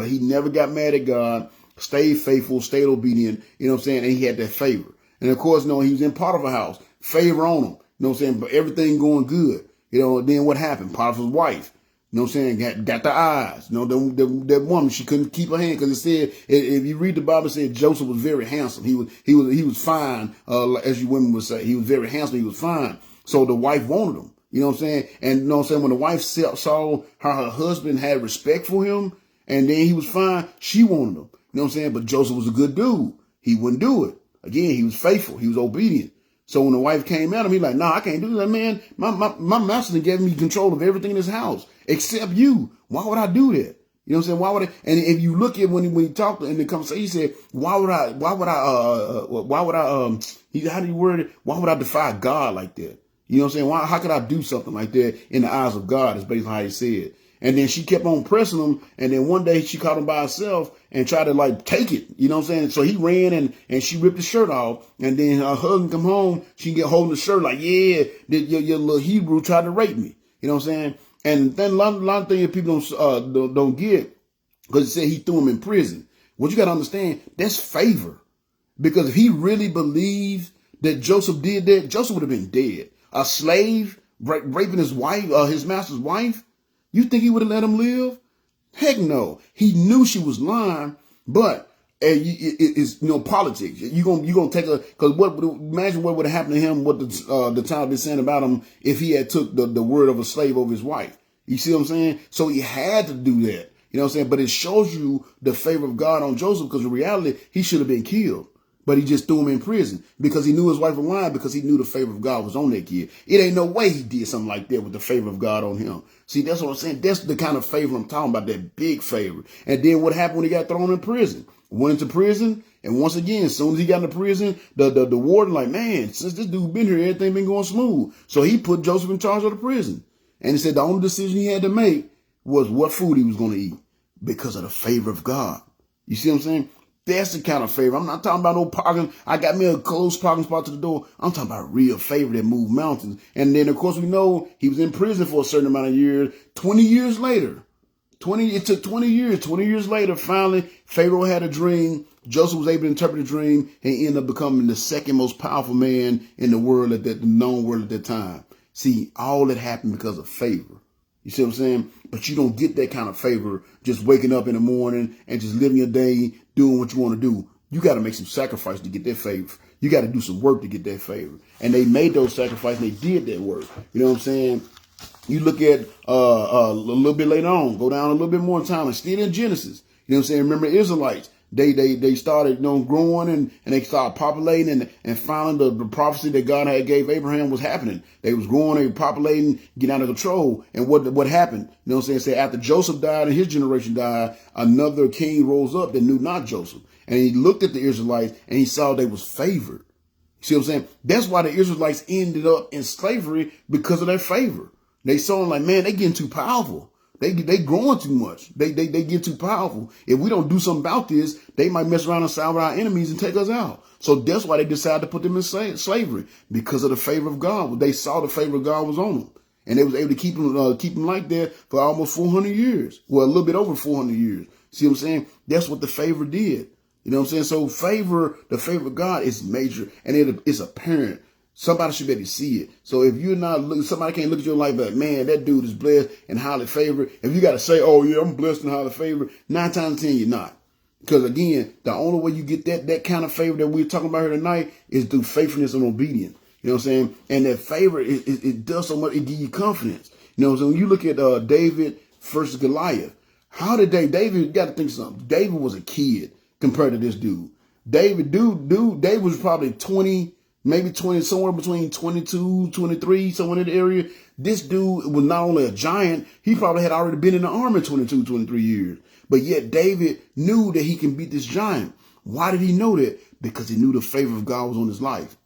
he never got mad at God, stayed faithful, stayed obedient, you know what I'm saying? And he had that favor. And of course, he was in Potiphar's house, favor on him, you know what I'm saying? But everything going good. Then what happened? Potiphar's wife, you know what I'm saying, got the eyes. That woman, she couldn't keep her hand because it said, if you read the Bible, it said Joseph was very handsome. He was fine, as you women would say. He was very handsome. He was fine. So the wife wanted him. You know what I'm saying? And you know what I'm saying? When the wife saw how her husband had respect for him and then he was fine, she wanted him. You know what I'm saying? But Joseph was a good dude. He wouldn't do it. Again, he was faithful. He was obedient. So when the wife came at him, he like, nah, I can't do that, man. My master gave me control of everything in this house except you. Why would I do that? You know what I'm saying? Why would I? And if you look at when he talked in the conversation, he said, how do you word it? Why would I defy God like that? You know what I'm saying? How could I do something like that in the eyes of God? Is basically how he said. And then she kept on pressing him. And then one day she caught him by herself and tried to take it. You know what I'm saying? So he ran and she ripped his shirt off. And then her husband come home. She get holding the shirt like, yeah, your little Hebrew tried to rape me. You know what I'm saying? And then a lot of things that people don't get, because it said he threw him in prison. What you got to understand, that's favor. Because if he really believed that Joseph did that, Joseph would have been dead. A slave raping his wife, his master's wife. You think he would have let him live? Heck no. He knew she was lying, but it's politics. You gonna take because imagine what would have happened to him, what the child is saying about him if he had took the word of a slave over his wife. You see what I'm saying? So he had to do that. You know what I'm saying? But it shows you the favor of God on Joseph, because in reality, he should have been killed. But he just threw him in prison because he knew his wife was lying, because he knew the favor of God was on that kid. It ain't no way he did something like that with the favor of God on him. See, that's what I'm saying. That's the kind of favor I'm talking about, that big favor. And then what happened when he got thrown in prison? Went into prison, and once again, as soon as he got into prison, the warden like, man, since this dude been here, everything been going smooth. So he put Joseph in charge of the prison. And he said the only decision he had to make was what food he was going to eat because of the favor of God. You see what I'm saying? That's the kind of favor. I'm not talking about no parking. I got me a close parking spot to the door. I'm talking about real favor that moved mountains. And then, of course, we know he was in prison for a certain amount of years. 20 years later, it took 20 years. 20 years later, finally, Pharaoh had a dream. Joseph was able to interpret the dream and ended up becoming the second most powerful man in the world the known world at that time. See, all that happened because of favor. You see what I'm saying? But you don't get that kind of favor just waking up in the morning and just living your day, doing what you want to do. You got to make some sacrifice to get that favor. You got to do some work to get that favor. And they made those sacrifices. They did that work. You know what I'm saying? You look at a little bit later on, go down a little bit more in time, and still in Genesis. You know what I'm saying? Remember Israelites. They started growing and they started populating and finally the prophecy that God had gave Abraham was happening. They was growing, they were populating, getting out of control. And what happened? You know what I'm saying? Say after Joseph died and his generation died, another king rose up that knew not Joseph. And he looked at the Israelites and he saw they was favored. You see what I'm saying? That's why the Israelites ended up in slavery, because of their favor. They saw them like, man, they getting too powerful. They growing too much. They get too powerful. If we don't do something about this, they might mess around and side with our enemies and take us out. So that's why they decided to put them in slavery, because of the favor of God. They saw the favor of God was on them, and they was able to keep them like that for almost 400 years. Well, a little bit over 400 years. See what I'm saying? That's what the favor did. You know what I'm saying? So the favor of God is major, and it's apparent. Somebody should be able to see it. So if you're not looking, somebody can't look at your life like, man, that dude is blessed and highly favored. If you got to say, oh yeah, I'm blessed and highly favored, 9 times out of 10, you're not. Because again, the only way you get that kind of favor that we're talking about here tonight is through faithfulness and obedience. You know what I'm saying? And that favor, it does so much. It gives you confidence. You know, so when you look at David versus Goliath, how did David, you got to think something. David was a kid compared to this dude. David was probably 20, maybe 20, somewhere between 22, 23, somewhere in the area. This dude was not only a giant, he probably had already been in the army 22, 23 years. But yet David knew that he can beat this giant. Why did he know that? Because he knew the favor of God was on his life.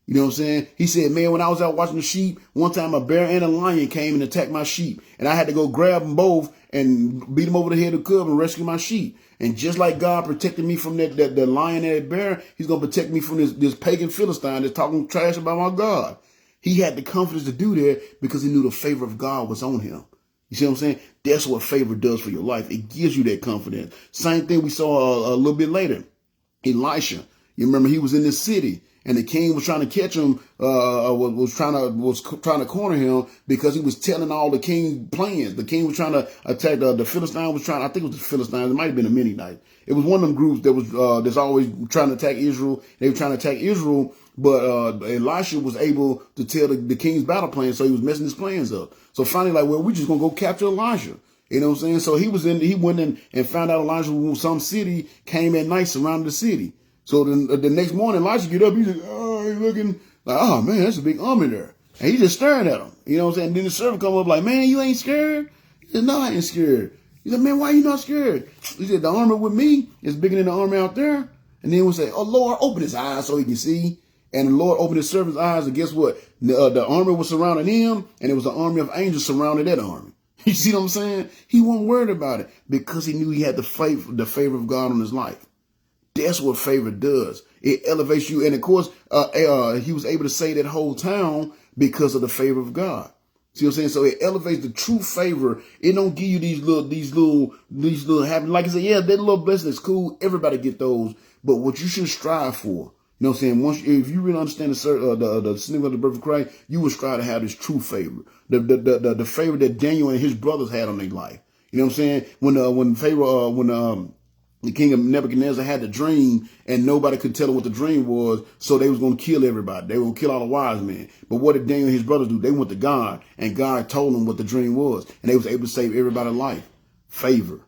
You know what I'm saying? He said, man, when I was out watching the sheep, one time a bear and a lion came and attacked my sheep. And I had to go grab them both and beat them over the head of the cub and rescue my sheep. And just like God protected me from the lion and that bear, he's going to protect me from this pagan Philistine that's talking trash about my God. He had the confidence to do that because he knew the favor of God was on him. You see what I'm saying? That's what favor does for your life. It gives you that confidence. Same thing we saw a little bit later. Elisha, you remember he was in this city and the king was trying to catch him, was trying to corner him because he was telling all the king's plans. The king was trying to attack the Philistine was trying, I think it was the Philistines. It might have been a Midianite. It was one of them groups that was, that's always trying to attack Israel. They were trying to attack Israel, but Elisha was able to tell the king's battle plan, so he was messing his plans up. So finally, like, well, we're just gonna go capture Elijah. You know what I'm saying? So he went in and found out Elijah was in some city, came at night, surrounded the city. So then the next morning, Elijah get up, he's like, oh, he's looking like, oh man, that's a big army there. And he's just staring at him. You know what I'm saying? And then the servant come up like, man, you ain't scared? He said, no, I ain't scared. He said, man, why you not scared? He said, the army with me is bigger than the army out there. And then we say, oh Lord, open his eyes so he can see. And the Lord opened his servant's eyes, and guess what? The army was surrounding him, and it was an army of angels surrounding that army. You see what I'm saying? He wasn't worried about it because he knew he had the favor of God on his life. That's what favor does. It elevates you. And of course, he was able to save that whole town because of the favor of God. See what I'm saying? So it elevates the true favor. It don't give you these little happy, like I said, yeah, that little blessing is cool. Everybody get those. But what you should strive for, you know what I'm saying? If you really understand the significance of the birth of Christ, you will strive to have this true favor. The favor that Daniel and his brothers had on their life. You know what I'm saying? When Pharaoh, the king of Nebuchadnezzar had the dream and nobody could tell him what the dream was, so they was going to kill everybody. They were going to kill all the wise men. But what did Daniel and his brothers do? They went to God, and God told them what the dream was, and they was able to save everybody's life. Favor.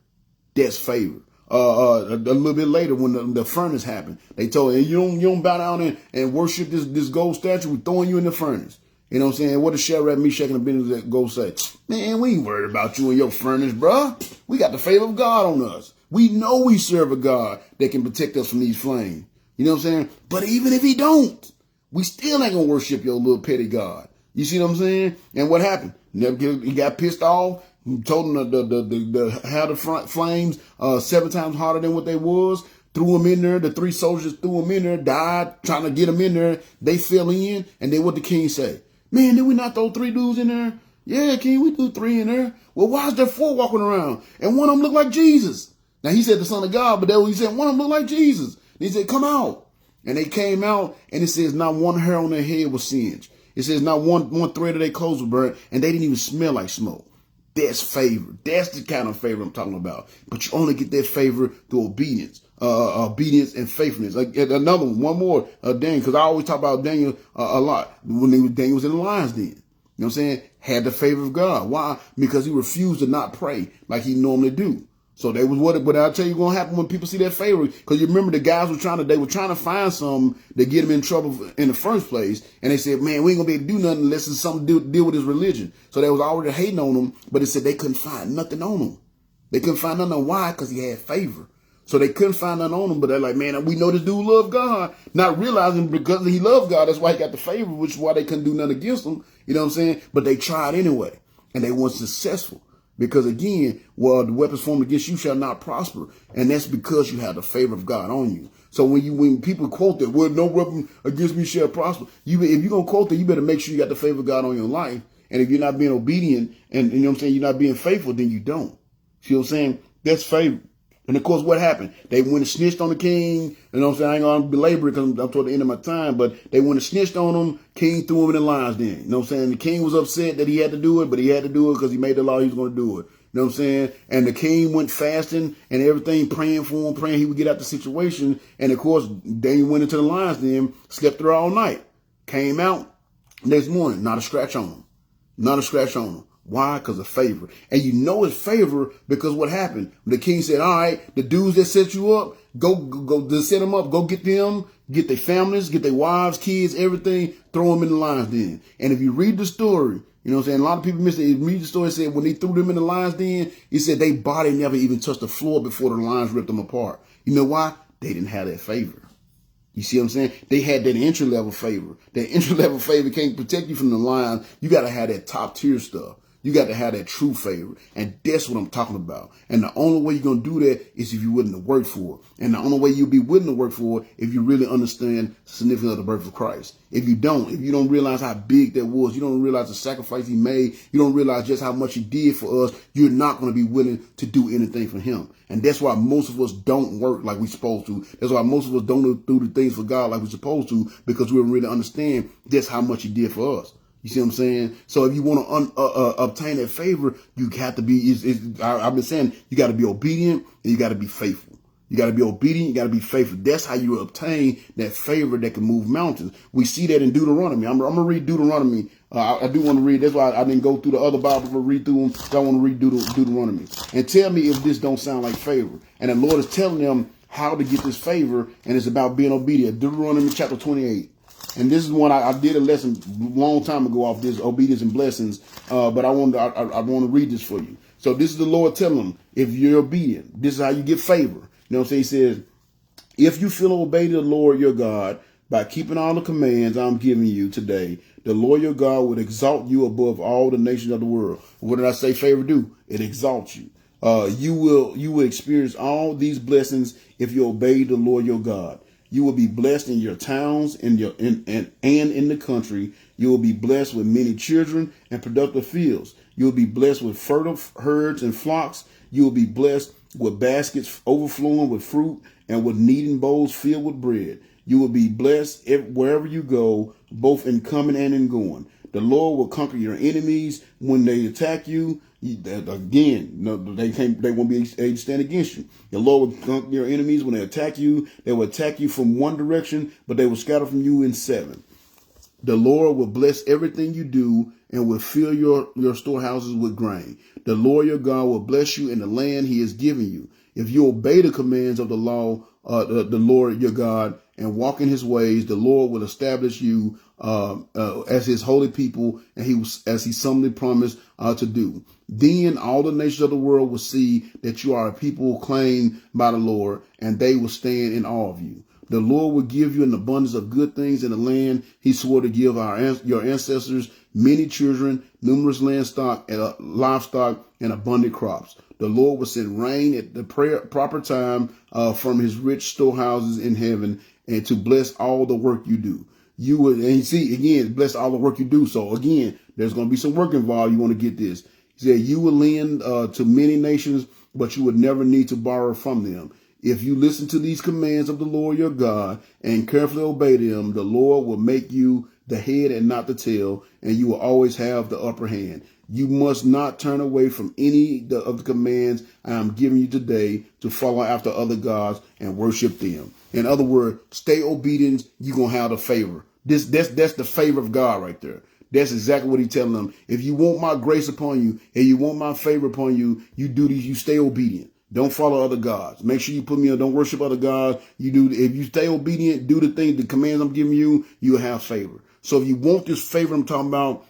That's favor. A little bit later, when the furnace happened, they told him, you don't bow down and worship this gold statue, we're throwing you in the furnace. You know what I'm saying? What did Shadrach, Meshach, and Abednego say? Man, we ain't worried about you and your furnace, bruh. We got the favor of God on us. We know we serve a God that can protect us from these flames. You know what I'm saying? But even if he don't, we still ain't gonna worship your little petty God. You see what I'm saying? And what happened? He got pissed off. He told him to have the flames 7 times harder than what they was. threw him in there. The 3 soldiers threw him in there, died trying to get him in there. They fell in, and then what the king say? Man, did we not throw 3 dudes in there? Yeah, king, we threw 3 in there. Well, why is there 4 walking around? And one of them looked like Jesus. Now, he said the son of God, but that he said one of them looked like Jesus. And he said, come out. And they came out, and it says not one hair on their head was singed. It says not one thread of their clothes was burnt, and they didn't even smell like smoke. That's favor. That's the kind of favor I'm talking about. But you only get that favor through obedience. Obedience and faithfulness. Like another one more, Daniel, because I always talk about Daniel a lot. When Daniel was in the lion's den, you know what I'm saying? Had the favor of God. Why? Because he refused to not pray like he normally do. So they was but I'll tell you what's gonna happen when people see that favor. Because you remember the guys were trying to find something to get him in trouble in the first place. And they said, man, we ain't gonna be able to do nothing unless it's something to deal with his religion. So they was already hating on him, but it said they couldn't find nothing on him. They couldn't find nothing on why? Because he had favor. So they couldn't find nothing on him, but they're like, man, we know this dude loved God. Not realizing because he loved God, that's why he got the favor, which is why they couldn't do nothing against him. You know what I'm saying? But they tried anyway, and they weren't successful. Because again, well, the weapons formed against you shall not prosper. And that's because you have the favor of God on you. So when people quote that, well, no weapon against me shall prosper. If you're going to quote that, you better make sure you got the favor of God on your life. And if you're not being obedient and you know what I'm saying, you're not being faithful, then you don't. See what I'm saying? That's favor. And of course, what happened? They went and snitched on the king. You know what I'm saying? I ain't going to belabor it because I'm toward the end of my time, but they went and snitched on him. King threw him in the lion's den. You know what I'm saying? The king was upset that he had to do it, but he had to do it because he made the law he was going to do it. You know what I'm saying? And the king went fasting and everything, praying for him, praying he would get out the situation. And of course, Daniel went into the lion's den, slept there all night, came out next morning, not a scratch on him. Not a scratch on him. Why? Because of favor. And you know it's favor because what happened? The king said, all right, the dudes that set you up, go set them up, go get them, get their families, get their wives, kids, everything, throw them in the lion's den. And if you read the story, you know what I'm saying? A lot of people miss it. Read the story, it said when they threw them in the lion's den, he said their body never even touched the floor before the lions ripped them apart. You know why? They didn't have that favor. You see what I'm saying? They had that entry level favor. That entry level favor can't protect you from the lions. You got to have that top tier stuff. You got to have that true favor. And that's what I'm talking about. And the only way you're going to do that is if you're willing to work for it. And the only way you'll be willing to work for it if you really understand the significance of the birth of Christ. If you don't realize how big that was, you don't realize the sacrifice he made, you don't realize just how much he did for us, you're not going to be willing to do anything for him. And that's why most of us don't work like we're supposed to. That's why most of us don't do the things for God like we're supposed to, because we don't really understand just how much he did for us. You see what I'm saying? So if you want to obtain that favor, you have to be, I've been saying, you got to be obedient and you got to be faithful. You got to be obedient. You got to be faithful. That's how you obtain that favor that can move mountains. We see that in Deuteronomy. I'm going to read Deuteronomy. I do want to read. That's why I didn't go through the other Bible to read through them. So I want to read Deuteronomy. And tell me if this don't sound like favor. And the Lord is telling them how to get this favor. And it's about being obedient. Deuteronomy chapter 28. And this is one I did a lesson a long time ago off this obedience and blessings. But I want to read this for you. So this is the Lord telling them, if you're obedient, this is how you get favor. You know what I'm saying? He says, if you feel obey the Lord your God by keeping all the commands I'm giving you today, the Lord your God would exalt you above all the nations of the world. What did I say favor do? It exalts you. You will experience all these blessings if you obey the Lord your God. You will be blessed in your towns and in the country. You will be blessed with many children and productive fields. You will be blessed with fertile herds and flocks. You will be blessed with baskets overflowing with fruit and with kneading bowls filled with bread. You will be blessed wherever you go, both in coming and in going. The Lord will conquer your enemies when they attack you. Again, they won't be able to stand against you. The Lord will conquer your enemies when they attack you. They will attack you from one direction, but they will scatter from you in seven. The Lord will bless everything you do and will fill your storehouses with grain. The Lord your God will bless you in the land he is giving you. If you obey the commands of the law, the Lord your God, and walk in his ways, the Lord will establish you as his holy people, and as he solemnly promised to do. Then all the nations of the world will see that you are a people claimed by the Lord, and they will stand in awe of you. The Lord will give you an abundance of good things in the land he swore to give your ancestors, many children, numerous livestock, and abundant crops. The Lord will send rain at the proper time from his rich storehouses in heaven, and to bless all the work you do. You would, and you see, again, bless all the work you do. So again, there's going to be some work involved. You want to get this. He said, you will lend to many nations, but you would never need to borrow from them. If you listen to these commands of the Lord your God and carefully obey them, the Lord will make you the head and not the tail, and you will always have the upper hand. You must not turn away from any of the commands I am giving you today to follow after other gods and worship them. In other words, stay obedient. You're going to have the favor. That's the favor of God right there. That's exactly what he's telling them. If you want my grace upon you and you want my favor upon you, you do these, you stay obedient. Don't follow other gods. Make sure you put me on, don't worship other gods. You do, if you stay obedient, do the thing, the commands I'm giving you, you'll have favor. So if you want this favor I'm talking about,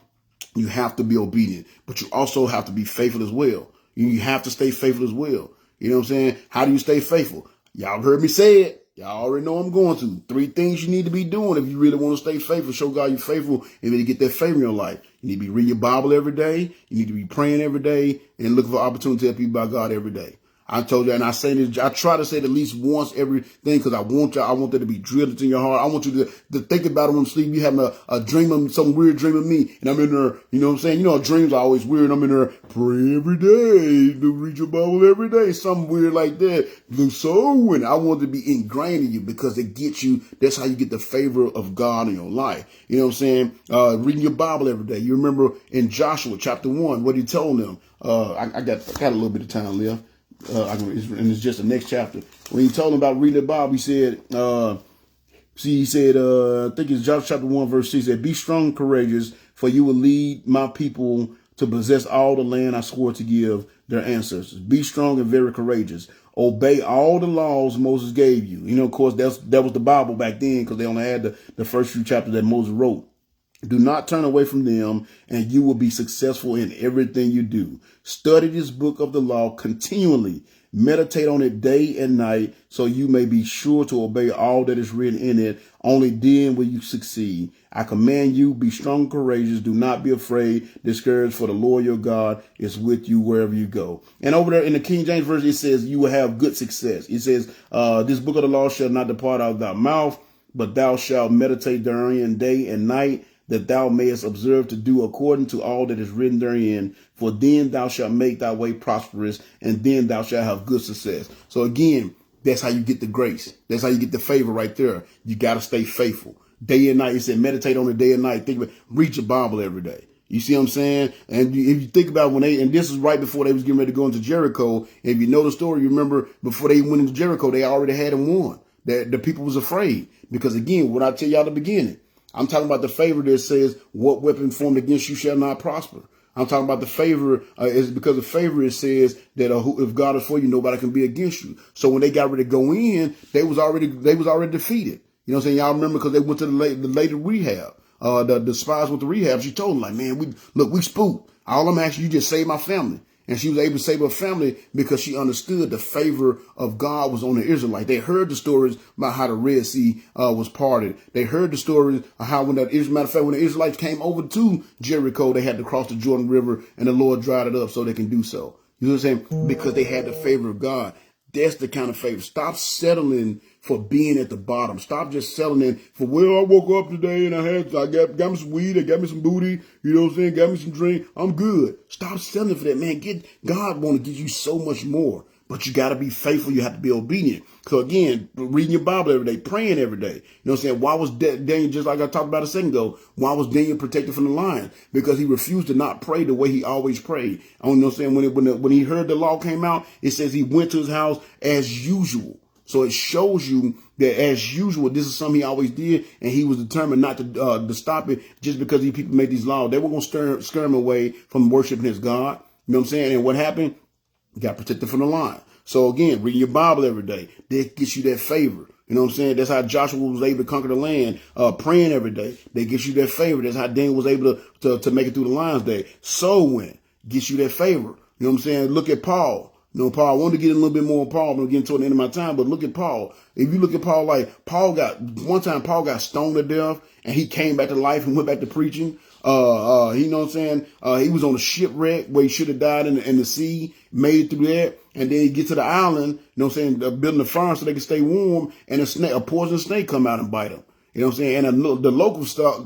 you have to be obedient, but you also have to be faithful as well. You have to stay faithful as well. You know what I'm saying? How do you stay faithful? Y'all heard me say it. Y'all already know I'm going to. 3 things you need to be doing if you really want to stay faithful, show God you're faithful, and really get that favor in your life. You need to be reading your Bible every day. You need to be praying every day and looking for opportunity to tell people about God every day. I told you, and I say this, I try to say it at least once everything because I want that to be drilled into your heart. I want you to think about it when you sleep. You having a dream of some weird dream of me, and I'm in there, you know what I'm saying? You know, dreams are always weird. I'm in there, pray every day, read your Bible every day, something weird like that. So, and I want it to be ingrained in you because it gets you, that's how you get the favor of God in your life. You know what I'm saying? Reading your Bible every day. You remember in Joshua chapter 1, what he told them. I got a little bit of time left. And it's just the next chapter. When he told him about reading the Bible, he said, I think it's Joshua chapter 1, verse 6, he said, be strong and courageous, for you will lead my people to possess all the land I swore to give their ancestors. Be strong and very courageous. Obey all the laws Moses gave you. You know, of course, that was the Bible back then because they only had the first few chapters that Moses wrote. Do not turn away from them, and you will be successful in everything you do. Study this book of the law continually. Meditate on it day and night, so you may be sure to obey all that is written in it. Only then will you succeed. I command you, be strong and courageous. Do not be afraid, discouraged, for the Lord your God is with you wherever you go. And over there in the King James Version, it says you will have good success. It says, this book of the law shall not depart out of thy mouth, but thou shalt meditate therein day and night, that thou mayest observe to do according to all that is written therein. For then thou shalt make thy way prosperous, and then thou shalt have good success. So again, that's how you get the grace. That's how you get the favor right there. You got to stay faithful. Day and night. It said meditate on it day and night. Think about it. Read your Bible every day. You see what I'm saying? And if you think about and this is right before they was getting ready to go into Jericho. If you know the story, you remember before they went into Jericho, they already had him won. The people was afraid. Because again, what I tell y'all at the beginning, I'm talking about the favor that says, what weapon formed against you shall not prosper. I'm talking about the favor is because the favor it says that if God is for you, nobody can be against you. So when they got ready to go in, they was already defeated. You know what I'm saying? Y'all remember because they went to the lady rehab. The spies went to rehab. She told them like, man, we spooked. All I'm asking you just save my family. And she was able to save her family because she understood the favor of God was on the Israelites. They heard the stories about how the Red Sea was parted. They heard the stories of how when the Israelites came over to Jericho, they had to cross the Jordan River and the Lord dried it up so they can do so. You know what I'm saying? Because they had the favor of God. That's the kind of favor. Stop settling for being at the bottom. Stop just settling for, well, I woke up today and I got me some weed, I got me some booty, you know what I'm saying, got me some drink, I'm good. Stop settling for that, man. God want to give you so much more, but you got to be faithful. You have to be obedient. So again, reading your Bible every day, praying every day. You know what I'm saying? Why was Daniel, just like I talked about a second ago, why was Daniel protected from the lion? Because he refused to not pray the way he always prayed. I don't know what I'm saying. When he heard the law came out, it says he went to his house as usual. So it shows you that as usual, this is something he always did, and he was determined not to stop it just because these people made these laws. They were going to scare him away from worshiping his God. You know what I'm saying? And what happened? He got protected from the lion. So again, reading your Bible every day, that gets you that favor. You know what I'm saying? That's how Joshua was able to conquer the land. Praying every day, that gets you that favor. That's how Daniel was able to make it through the lion's day. Sowing gets you that favor. You know what I'm saying? Look at Paul. You know, Paul, I wanted to get a little bit more on Paul, but I'm getting toward the end of my time. But look at Paul. If you look at Paul, like Paul got stoned to death, and he came back to life and went back to preaching. You know what I'm saying? He was on a shipwreck where he should have died in the sea, made it through that. And then he get to the island, you know what I'm saying, building a fire so they can stay warm, and a poisonous snake come out and bite him. You know what I'm saying? And the locals thought,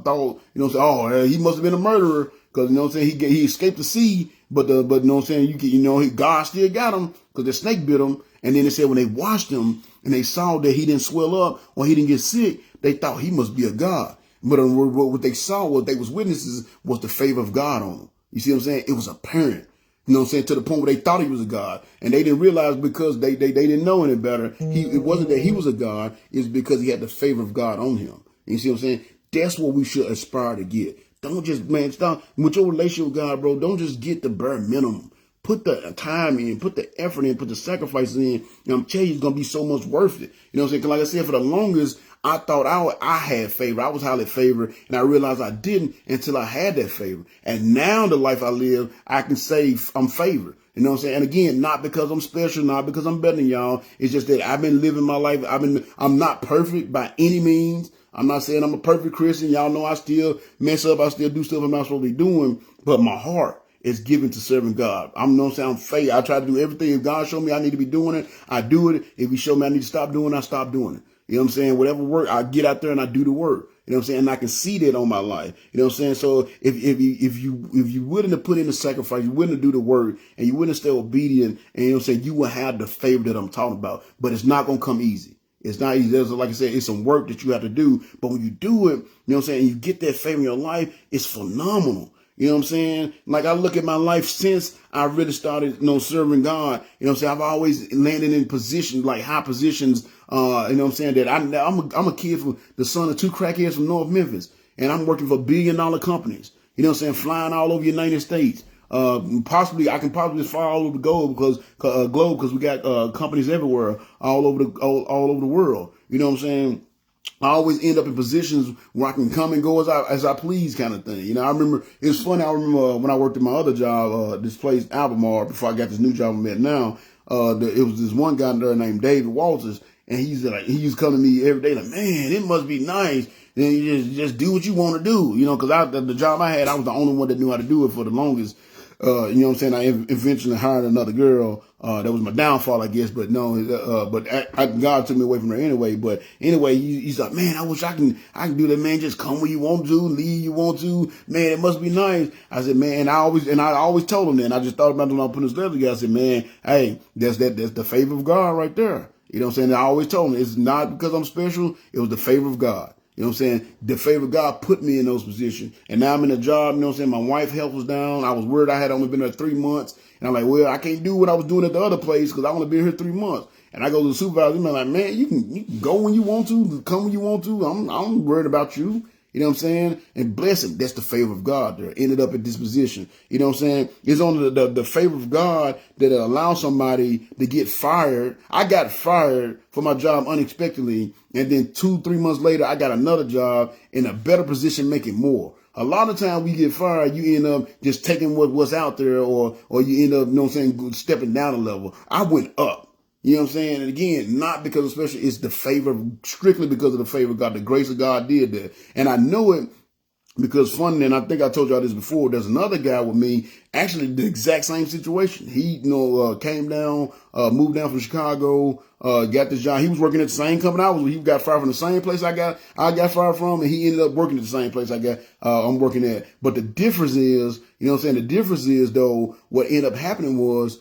you know what I'm saying, oh, he must have been a murderer, because, you know what I'm saying, he escaped the sea, but you know what I'm saying, God still got him, because the snake bit him. And then they said when they washed him, and they saw that he didn't swell up, or he didn't get sick, they thought he must be a god. But what they saw, what they was witnesses, was the favor of God on him. You see what I'm saying? It was apparent. You know what I'm saying? To the point where they thought he was a god. And they didn't realize, because they didn't know any better. It wasn't that he was a god. It's because he had the favor of God on him. You see what I'm saying? That's what we should aspire to get. Don't just, man, stop with your relationship with God, bro. Don't just get the bare minimum. Put the time in, put the effort in, put the sacrifices in. And I'm telling you, it's going to be so much worth it. You know what I'm saying? Because like I said, for the longest, I thought I had favor. I was highly favored, and I realized I didn't until I had that favor. And now the life I live, I can say I'm favored. You know what I'm saying? And again, not because I'm special, not because I'm better than y'all. It's just that I've been living my life. I'm not perfect by any means. I'm not saying I'm a perfect Christian. Y'all know I still mess up. I still do stuff I'm not supposed to be doing. But my heart is given to serving God. I'm, you know what I'm saying, I'm faith. I try to do everything. If God show me I need to be doing it, I do it. If he show me I need to stop doing it, I stop doing it. You know what I'm saying? Whatever work, I get out there and I do the work. You know what I'm saying? And I can see that on my life. You know what I'm saying? So if you willing to put in the sacrifice, you're willing to do the work, and you're willing to stay obedient, and you know what I'm saying, you will have the favor that I'm talking about. But it's not gonna come easy. It's not easy. There's, like I said, it's some work that you have to do. But when you do it, you know what I'm saying, and you get that favor in your life, it's phenomenal. You know what I'm saying? Like I look at my life since I really started, you know, serving God. You know what I'm saying? I've always landed in positions, like high positions. You know what I'm saying? That I'm a kid from the son of two crackheads from North Memphis, and I'm working for $1 billion companies. You know what I'm saying? Flying all over the United States. I can possibly fly all over the globe because we got companies everywhere, all over the world. You know what I'm saying? I always end up in positions where I can come and go as I please, kind of thing. You know, I remember it's funny. I remember when I worked at my other job, this place Albemarle, before I got this new job I'm at now. It was this one guy there named David Walters, and he used to come to me every day like, man, it must be nice. Then you just do what you want to do, you know, because the job I had, I was the only one that knew how to do it for the longest. You know what I'm saying? I eventually hired another girl. That was my downfall, I guess. But no, God took me away from her anyway. But anyway, he's like, man, I wish I can do that, man. Just come when you want to, leave you want to. Man, it must be nice. I said, man, and I always told him that. And I just thought about it when I put this letter together. I said, man, hey, that's the favor of God right there. You know what I'm saying? And I always told him it's not because I'm special. It was the favor of God. You know what I'm saying? The favor of God put me in those positions. And now I'm in a job, you know what I'm saying? My wife's health was down. I was worried. I had only been there 3 months. And I'm like, well, I can't do what I was doing at the other place because I only been here 3 months. And I go to the supervisor, and I'm like, man, you can go when you want to, come when you want to. I'm worried about you. You know what I'm saying? And bless him. That's the favor of God there. Ended up at this position. You know what I'm saying? It's only the favor of God that allows somebody to get fired. I got fired for my job unexpectedly. And then 2-3 months later, I got another job in a better position, making more. A lot of times we get fired, you end up just taking what's out there or you end up, you know what I'm saying, stepping down a level. I went up. You know what I'm saying? And again, not because of special, it's the favor, strictly because of the favor of God. The grace of God did that. And I know it because funny, and I think I told y'all this before, there's another guy with me, actually the exact same situation. He, came down, moved down from Chicago, got this job. He was working at the same company I was with. He got fired from the same place I got fired from, and he ended up working at the same place I'm working at. But the difference is, you know what I'm saying? The difference is, though, what ended up happening was,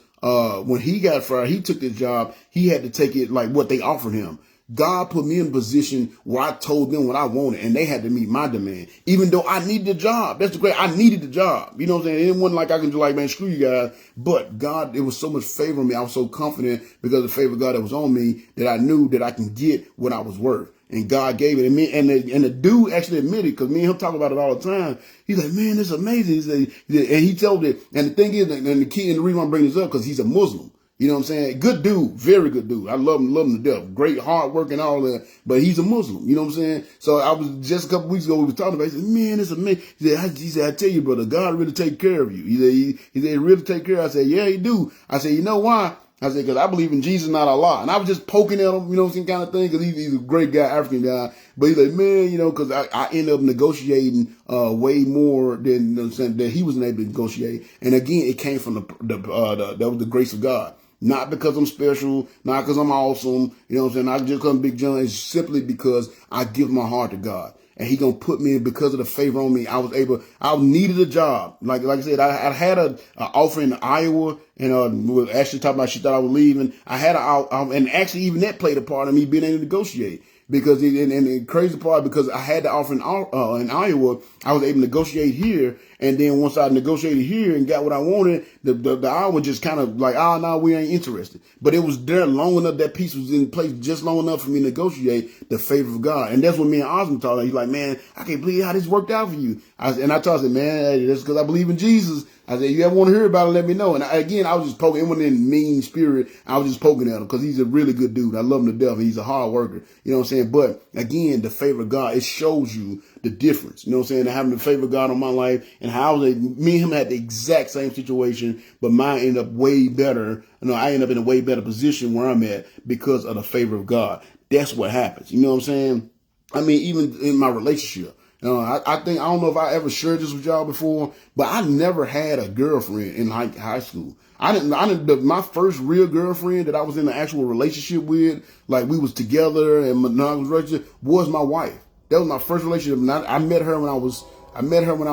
when he got fired, he took this job. He had to take it like what they offered him. God put me in a position where I told them what I wanted, and they had to meet my demand, even though I needed the job. That's the great. I needed the job. You know what I'm saying? It wasn't like I can do like, man, screw you guys. But God, it was so much favor on me. I was so confident because of the favor of God that was on me that I knew that I can get what I was worth. And God gave it. And the dude actually admitted, because me and him talk about it all the time. He's like, man, it's amazing. He said, and he told it. And the thing is, and the key, and the reason I'm bringing this up, because he's a Muslim. You know what I'm saying? Good dude, very good dude. I love him to death. Great, hard work and all that. But he's a Muslim. You know what I'm saying? So I was just a couple weeks ago, we were talking about it. He said, man, it's amazing. He said, I tell you, brother, God really take care of you. He said, really take care. I said, yeah, he do. I said, you know why? I said, because I believe in Jesus, not Allah. And I was just poking at him, you know, some kind of thing, because he's a great guy, African guy. But he's like, man, you know, because I ended up negotiating way more than, you know what I'm saying, that he wasn't able to negotiate. And again, it came from that was the grace of God. Not because I'm special, not because I'm awesome, you know what I'm saying, not just because I'm Big John. It's simply because I give my heart to God. And he gonna put me in because of the favor on me. I needed a job. Like I said, I had an offer in Iowa, and we were actually talking about she thought I was leaving. I had and actually even that played a part in me being able to negotiate. Because and the crazy part, because I had the offer in Iowa, I was able to negotiate here. And then once I negotiated here and got what I wanted, the Iowa just kind of like, oh, no, we ain't interested. But it was there long enough, that piece was in place just long enough for me to negotiate the favor of God. And that's what me and Osmond talked about. He's like, man, I can't believe how this worked out for you. And I told him, man, that's because I believe in Jesus. I said, you ever want to hear about it, let me know. And again, I was just poking. It wasn't in mean spirit. I was just poking at him because he's a really good dude. I love him to death. He's a hard worker. You know what I'm saying? But again, the favor of God, it shows you the difference. You know what I'm saying? Having the favor of God on my life, and how me and him had the exact same situation, but mine ended up way better. You know, I ended up in a way better position where I'm at because of the favor of God. That's what happens. You know what I'm saying? I mean, even in my relationship. I think, I don't know if I ever shared this with y'all before, but I never had a girlfriend in high school. My first real girlfriend that I was in an actual relationship with, like we was together and monogamous relationship, was my wife. That was my first relationship. And I met her when I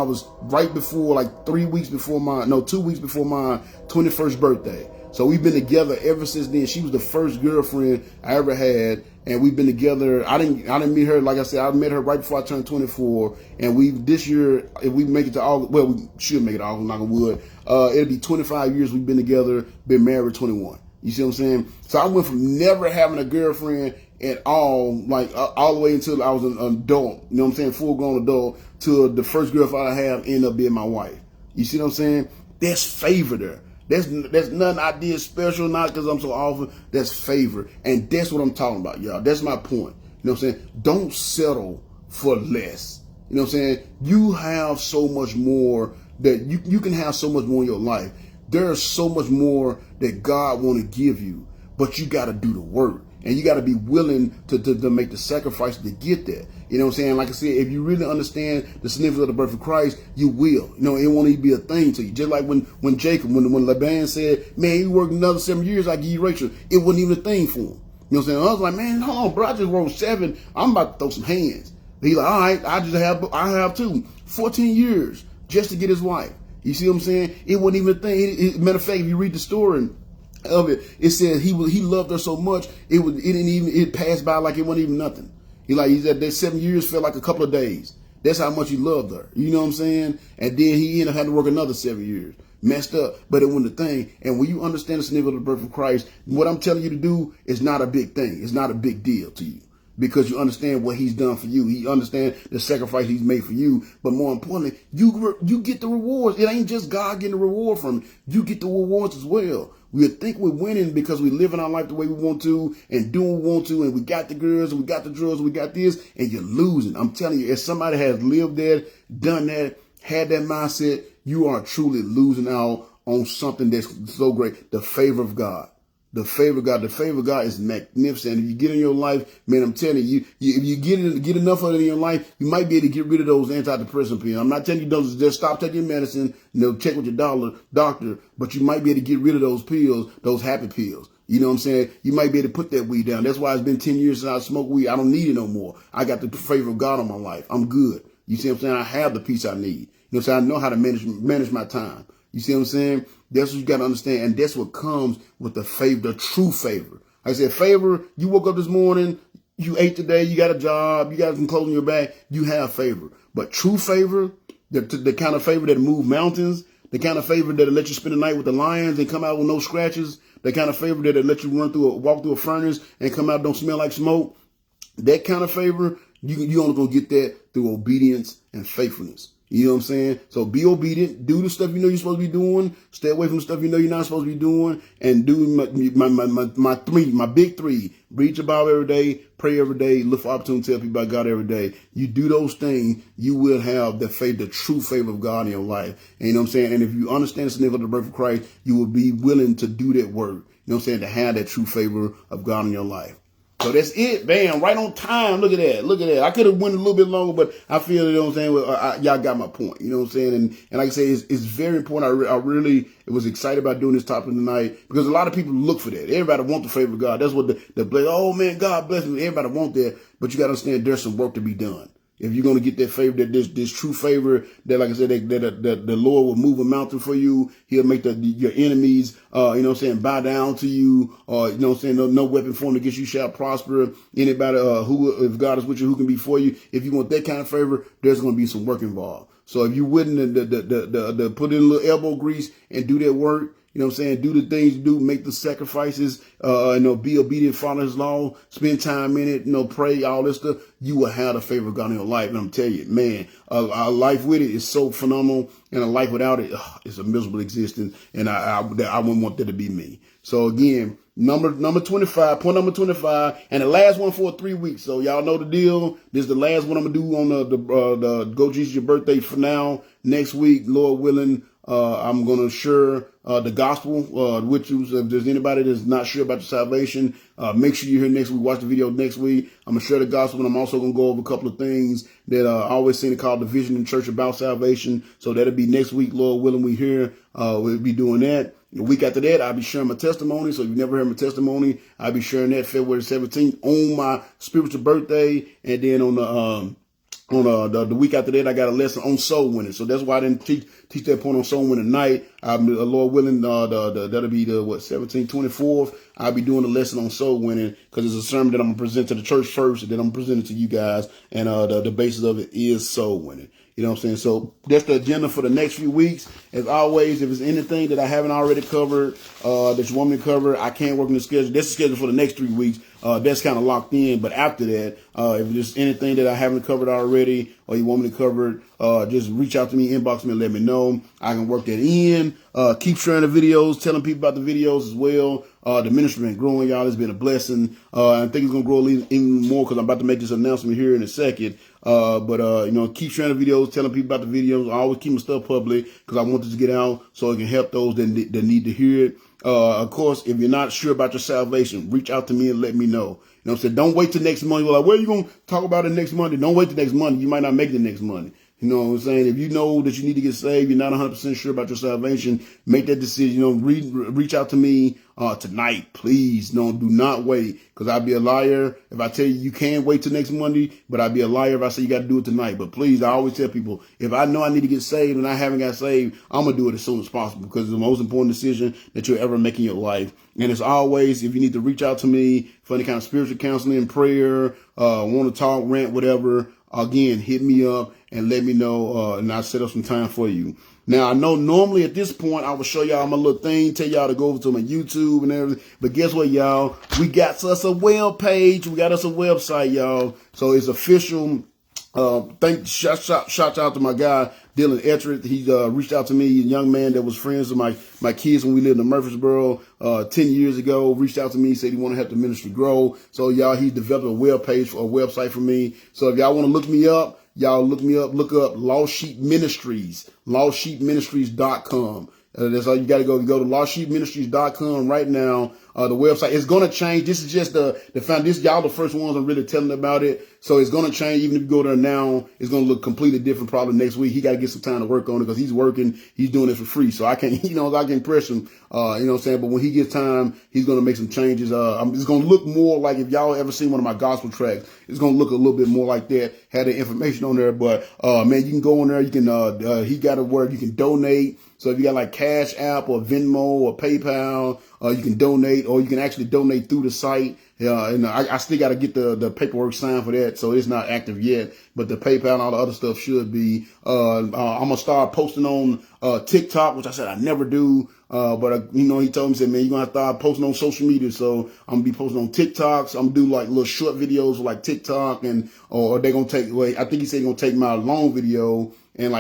was right before, like 2 weeks before my 21st birthday. So we've been together ever since then. She was the first girlfriend I ever had, and we've been together. I didn't meet her, like I said, I met her right before I turned 24. And this year, if we make it to August, well, we should make it to August, knock on wood. It'll be 25 years we've been together, been married 21. You see what I'm saying? So I went from never having a girlfriend at all, like all the way until I was an adult, you know what I'm saying, full grown adult, to the first girlfriend I have ended up being my wife. You see what I'm saying? That's favor there. That's nothing I did special, not because I'm so awful. That's favor. And that's what I'm talking about, y'all. That's my point. You know what I'm saying? Don't settle for less. You know what I'm saying? You have so much more that you can have so much more in your life. There's so much more that God want to give you, but you got to do the work. And you got to be willing to make the sacrifice to get there. You know what I'm saying? Like I said, if you really understand the significance of the birth of Christ, you will. You know, it won't even be a thing to you. Just like when Laban said, man, you work another 7 years, I give you Rachel. It wasn't even a thing for him. You know what I'm saying? I was like, man, hold on, bro. I just wrote 7. I'm about to throw some hands. He's like, all right, I have 2. 14 years just to get his wife. You see what I'm saying? It wasn't even a thing. Matter of fact, if you read the story of it, it said he loved her so much it passed by like it wasn't even nothing. He said that 7 years felt like a couple of days. That's how much he loved her. You know what I'm saying? And then he ended up having to work another 7 years. Messed up, but it wasn't a thing. And when you understand the significance of the birth of Christ, what I'm telling you to do is not a big thing. It's not a big deal to you, because you understand what he's done for you. He understands the sacrifice he's made for you. But more importantly, you get the rewards. It ain't just God getting the reward from it. You get the rewards as well. We think we're winning because we live in our life the way we want to and do what we want to, and we got the girls, and we got the drugs, and we got this, and you're losing. I'm telling you, if somebody has lived that, done that, had that mindset, you are truly losing out on something that's so great. The favor of God. The favor of God. The favor of God is magnificent. If you get in your life, man, I'm telling you, if you get enough of it in your life, you might be able to get rid of those antidepressant pills. I'm not telling you don't just stop taking medicine, check with your doctor, but you might be able to get rid of those pills, those happy pills. You know what I'm saying? You might be able to put that weed down. That's why it's been 10 years since I smoked weed. I don't need it no more. I got the favor of God on my life. I'm good. You see what I'm saying? I have the peace I need. You know what I'm saying? I know how to manage my time. You see what I'm saying? That's what you got to understand. And that's what comes with the favor, the true favor. Like I said, favor, you woke up this morning, you ate today, you got a job, you got some clothes on your back, you have favor. But true favor, the kind of favor that move mountains, the kind of favor that'll let you spend the night with the lions and come out with no scratches, the kind of favor that'll let you walk through a furnace and come out don't smell like smoke, that kind of favor, you only gonna get that through obedience and faithfulness. You know what I'm saying? So be obedient. Do the stuff you know you're supposed to be doing. Stay away from the stuff you know you're not supposed to be doing. And do my big three. Read your Bible every day. Pray every day. Look for opportunity to tell people about God every day. You do those things, you will have the faith, the true favor of God in your life. And you know what I'm saying? And if you understand the significance of the birth of Christ, you will be willing to do that work. You know what I'm saying? To have that true favor of God in your life. So that's it. Bam. Right on time. Look at that. Look at that. I could have went a little bit longer, but I feel, you know what I'm saying? Well, y'all got my point. You know what I'm saying? And like I say, it's very important. I really was excited about doing this topic tonight because a lot of people look for that. Everybody want the favor of God. That's what the oh man, God bless me. Everybody want that. But you got to understand there's some work to be done. If you're going to get that favor, that this true favor, that like I said, that the Lord will move a mountain for you. He'll make your enemies, you know what I'm saying, bow down to you. You know what I'm saying, no weapon formed against you shall prosper. Anybody if God is with you, who can be for you? If you want that kind of favor, there's going to be some work involved. So if you're willing to put in a little elbow grease and do that work, you know what I'm saying? Do the things you do, make the sacrifices, you know, be obedient, follow his law, spend time in it, you know, pray, all this stuff. You will have the favor of God in your life. And I'm telling you, man, a life with it is so phenomenal. And a life without it, it's a miserable existence. And I wouldn't want that to be me. So again, number 25, point number 25, and the last one for 3 weeks. So y'all know the deal. This is the last one I'm gonna do on the Go Jesus Your Birthday for now. Next week, Lord willing, I'm gonna share the gospel, which is, if there's anybody that's not sure about your salvation, make sure you're here next week. Watch the video next week. I'm gonna share the gospel, and I'm also gonna go over a couple of things that I always seen it called the Vision in Church about salvation. So that'll be next week, Lord willing. We here. We'll be doing that. The week after that, I'll be sharing my testimony. So if you've never heard my testimony, I'll be sharing that February 17th on my spiritual birthday, and then on the week after that, I got a lesson on soul winning. So that's why I didn't teach that point on soul winning tonight. Lord willing, that'll be the 17th, 24th. I'll be doing a lesson on soul winning because it's a sermon that I'm gonna present to the church first, and then I'm presenting to you guys. And the basis of it is soul winning. You know what I'm saying? So that's the agenda for the next few weeks. As always, if there's anything that I haven't already covered, that you want me to cover, I can't work in the schedule. That's the schedule for the next 3 weeks. That's kind of locked in. But after that, if there's anything that I haven't covered already or you want me to cover it, just reach out to me, inbox me, and let me know. I can work that in. Keep sharing the videos, telling people about the videos as well. The ministry been growing, y'all. It's been a blessing. I think it's going to grow even more because I'm about to make this announcement here in a second. But you know, keep sharing the videos, telling people about the videos. I always keep my stuff public because I want this to get out so it can help those that need to hear it. Of course, if you're not sure about your salvation, reach out to me and let me know. You know what I'm saying? Don't wait till next Monday. You're like, where are you going to talk about it next Monday? Don't wait till next Monday. You might not make it next Monday. You know what I'm saying? If you know that you need to get saved, you're not 100% sure about your salvation, make that decision. You know, reach out to me tonight, please. No, do not wait, because I'd be a liar if I tell you can't wait till next Monday, but I'd be a liar if I say you got to do it tonight. But please, I always tell people, if I know I need to get saved and I haven't got saved, I'm going to do it as soon as possible because it's the most important decision that you'll ever make in your life. And as always, if you need to reach out to me for any kind of spiritual counseling, prayer, want to talk, rant, whatever, again, hit me up and let me know, and I'll set up some time for you. Now, I know normally at this point, I will show y'all my little thing, tell y'all to go over to my YouTube and everything. But guess what, y'all? We got us a web page. We got us a website, y'all. So it's official. Shout out to my guy, Dylan Ettrick. He reached out to me, a young man that was friends with my kids when we lived in Murfreesboro 10 years ago. Reached out to me, said he want to help the ministry grow. So y'all, he developed a web page for a website for me. So if y'all want to look me up, y'all look up Lost Sheep Ministries, LostSheepMinistries.com. That's all you got to go. You go to LostSheepMinistries.com right now. The website is going to change. This is just the foundation. Y'all the first ones I'm really telling about it. So it's going to change. Even if you go there now, it's going to look completely different probably next week. He got to get some time to work on it because he's working. He's doing it for free. So I can't, I can press him, you know what I'm saying? But when he gets time, he's going to make some changes. It's going to look more like if y'all ever seen one of my gospel tracks, it's going to look a little bit more like that. Had the information on there, but, man, you can go on there. You can, he got it where you can donate. So if you got like Cash App or Venmo or PayPal, you can donate, or you can actually donate through the site. And I still got to get the paperwork signed for that, so it's not active yet. But the PayPal and all the other stuff should be. I'm gonna start posting on TikTok, which I said I never do. But he told me, said, man, you're gonna have to start posting on social media. So I'm gonna be posting on TikToks. I'm gonna do like little short videos for like TikTok, or they're gonna take. Well, I think he said he's gonna take my long video and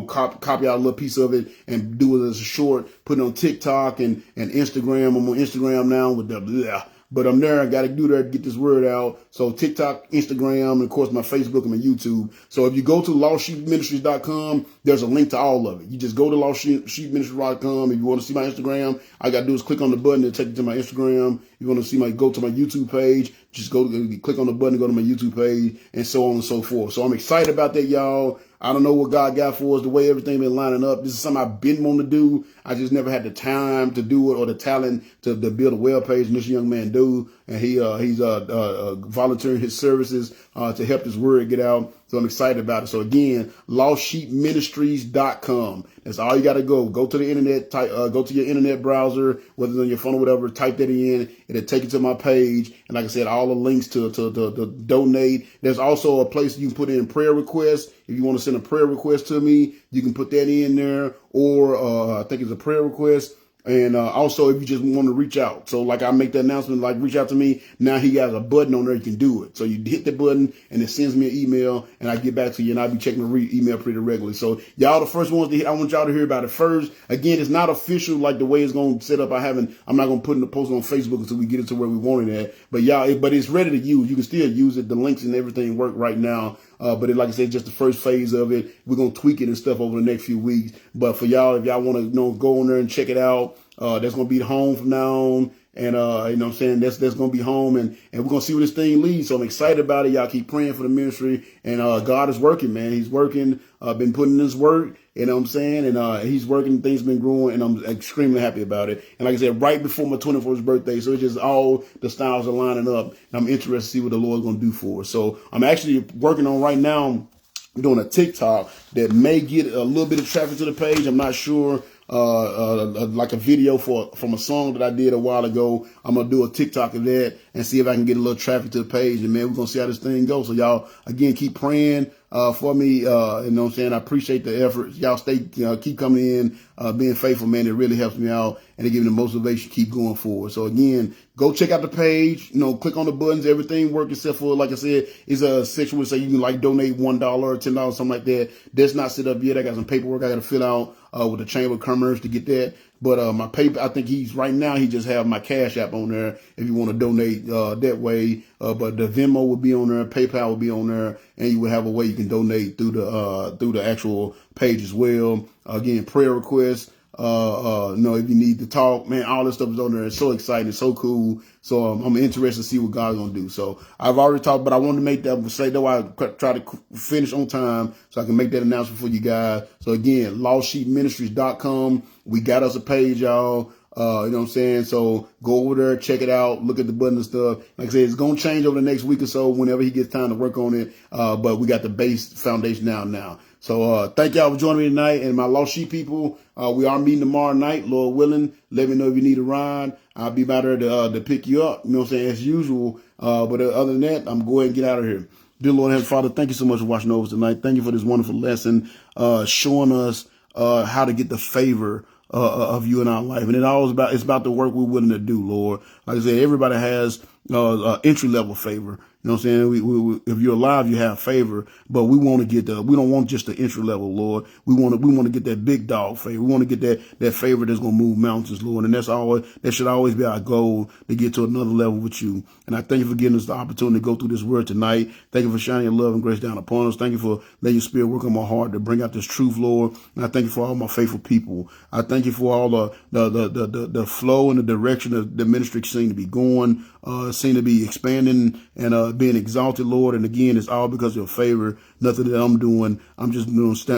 copy out a little piece of it and do it as a short, put it on TikTok and Instagram. I'm on Instagram now with the blah. But I'm there. I got to do that to get this word out. So TikTok, Instagram, and of course my Facebook and my YouTube. So if you go to lostsheepministries.com, there's a link to all of it. You just go to lostsheepministries.com. If you want to see my Instagram, all I got to do is click on the button to take you to my Instagram. If you want to see go to my YouTube page, just click on the button to go to my YouTube page, and so on and so forth. So I'm excited about that, y'all. I don't know what God got for us, the way everything been lining up. This is something I've been wanting to do. I just never had the time to do it or the talent to build a web page, and this young man do. And he's volunteering his services to help this word get out. So I'm excited about it. So again, lostsheepministries.com. That's all you got to go. Go to the internet, go to your internet browser, whether it's on your phone or whatever, type that in. It'll take you to my page. And like I said, all the links to donate. There's also a place you can put in prayer requests. If you want to send a prayer request to me, you can put that in there. Or I think it's a prayer request. And also, if you just want to reach out. So like I make the announcement, like reach out to me. Now he has a button on there. You can do it. So you hit the button and it sends me an email and I get back to you, and I'll be checking my email pretty regularly. So y'all the first ones I want y'all to hear about it first. Again, it's not official like the way it's going to set up. I'm not going to put in the post on Facebook until we get it to where we want it at. But but it's ready to use. You can still use it. The links and everything work right now. But like I said, just the first phase of it. We're going to tweak it and stuff over the next few weeks. But for y'all, if y'all want to go on there and check it out, that's going to be home from now on. And, what I'm saying? That's going to be home, and we're going to see where this thing leads. So I'm excited about it. Y'all keep praying for the ministry, and, God is working, man. He's working, been putting in his work, you know what I'm saying? And, he's working, things been growing, and I'm extremely happy about it. And like I said, right before my 21st birthday. So it's just all the styles are lining up, and I'm interested to see what the Lord's going to do for us. So I'm actually working on right now doing a TikTok that may get a little bit of traffic to the page. I'm not sure. Like a video from a song that I did a while ago. I'm going to do a TikTok of that and see if I can get a little traffic to the page. And man, we're going to see how this thing goes. So y'all, again, keep praying, for me. You know what I'm saying? I appreciate the effort. Y'all keep coming in, being faithful, man. It really helps me out, and it gives me the motivation to keep going forward. So again, go check out the page, click on the buttons, everything works except for, like I said, it's a section where say you can donate $1 or $10, something like that. That's not set up yet. I got some paperwork I got to fill out, with the Chamber of Commerce to get that. But, my paper, I think he just have my Cash App on there if you want to donate, that way. But the Venmo will be on there, PayPal will be on there, and you will have a way you can donate through the actual page as well. Again, prayer requests. If you need to talk, man, all this stuff is on there. It's so exciting. It's so cool. So I'm interested to see what God's going to do. So I've already talked, but I wanted to make that mistake. That's why I try to finish on time so I can make that announcement for you guys. So again, lostsheepministries.com. We got us a page, y'all. You know what I'm saying? So go over there, check it out, look at the button and stuff. Like I said, it's going to change over the next week or so whenever he gets time to work on it. But we got the base foundation now. So, thank y'all for joining me tonight. And my Lost Sheep people, we are meeting tomorrow night, Lord willing. Let me know if you need a ride. I'll be by there to pick you up, you know what I'm saying, as usual. But other than that, I'm going to go ahead and get out of here. Dear Lord and Heavenly Father, thank you so much for watching over us tonight. Thank you for this wonderful lesson, showing us, how to get the favor of you in our life. And it's about the work we're willing to do, Lord. Like I said, everybody has entry level favor. You know what I'm saying? If you're alive, you have favor, but we want to we don't want just the entry level, Lord. We want to get that big dog favor. We want to get that favor that's going to move mountains, Lord. And that should always be our goal, to get to another level with you. And I thank you for giving us the opportunity to go through this word tonight. Thank you for shining your love and grace down upon us. Thank you for letting your spirit work on my heart to bring out this truth, Lord. And I thank you for all my faithful people. I thank you for all the flow and the direction that the ministry seem to be going, seem to be expanding and being exalted, Lord. And again, it's all because of your favor. Nothing that I'm doing. I'm just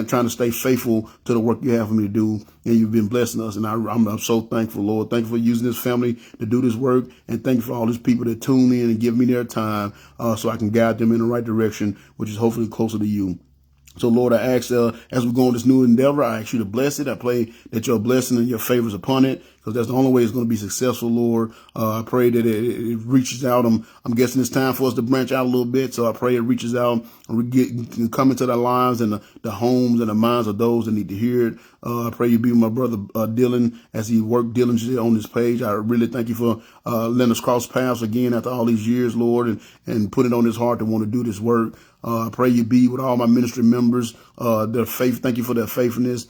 trying to stay faithful to the work you have for me to do. And you've been blessing us. And I'm so thankful, Lord. Thank you for using this family to do this work. And thank you for all these people that tune in and give me their time, so I can guide them in the right direction, which is hopefully closer to you. So, Lord, I ask, as we go on this new endeavor, I ask you to bless it. I pray that your blessing and your favors upon it. because that's the only way it's going to be successful, Lord. I pray that it reaches out. I'm guessing it's time for us to branch out a little bit. So I pray it reaches out and we come into the lives and the homes and the minds of those that need to hear it. I pray you be with my brother Dylan as he worked diligently on this page. I really thank you for letting us cross paths again after all these years, Lord, and put it on his heart to want to do this work. I pray you be with all my ministry members, their faith. Thank you for their faithfulness.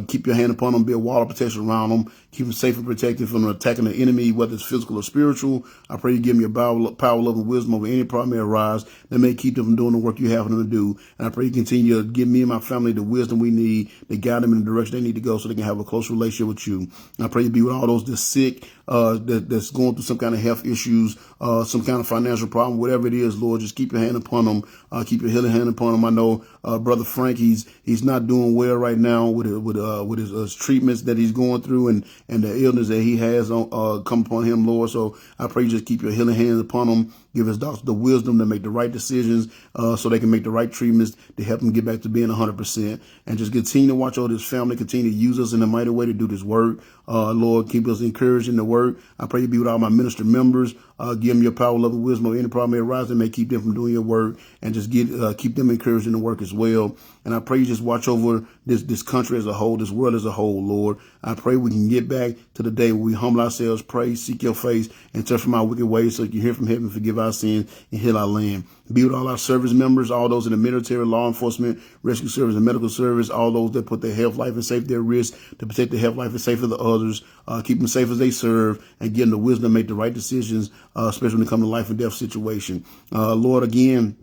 Keep your hand upon them, be a wall of protection around them, keep them safe and protected from attacking the enemy, whether it's physical or spiritual. I pray you give me a power, love, and wisdom over any problem that arise that may keep them from doing the work you have them to do. And I pray you continue to give me and my family the wisdom we need to guide them in the direction they need to go so they can have a close relationship with you. And I pray you be with all those that's sick, that's going through some kind of health issues, some kind of financial problem, whatever it is, Lord, just keep your hand upon them, keep your healing hand upon them. I know Brother Frank, he's not doing well right now with his treatments that he's going through and the illness that he has come upon him, Lord. So I pray you just keep your healing hands upon him. Give his doctors the wisdom to make the right decisions so they can make the right treatments to help him get back to being 100%. And just continue to watch over this family, continue to use us in a mighty way to do this work. Lord, keep us encouraged in the work. I pray you be with all my minister members. Give them your power, love, and wisdom. Or any problem may arise that may keep them from doing your work, and just keep them encouraged in the work as well. And I pray you just watch over this country as a whole, this world as a whole, Lord. I pray we can get back to the day where we humble ourselves, pray, seek your face, and turn from our wicked ways so you can hear from heaven, forgive our sins, and heal our land. Be with all our service members, all those in the military, law enforcement, rescue service, and medical service, all those that put their health, life, and safety at risk to protect the health, life, and safety of the others. Keep them safe as they serve and give them the wisdom to make the right decisions, especially when it comes to life and death situation. Lord, again,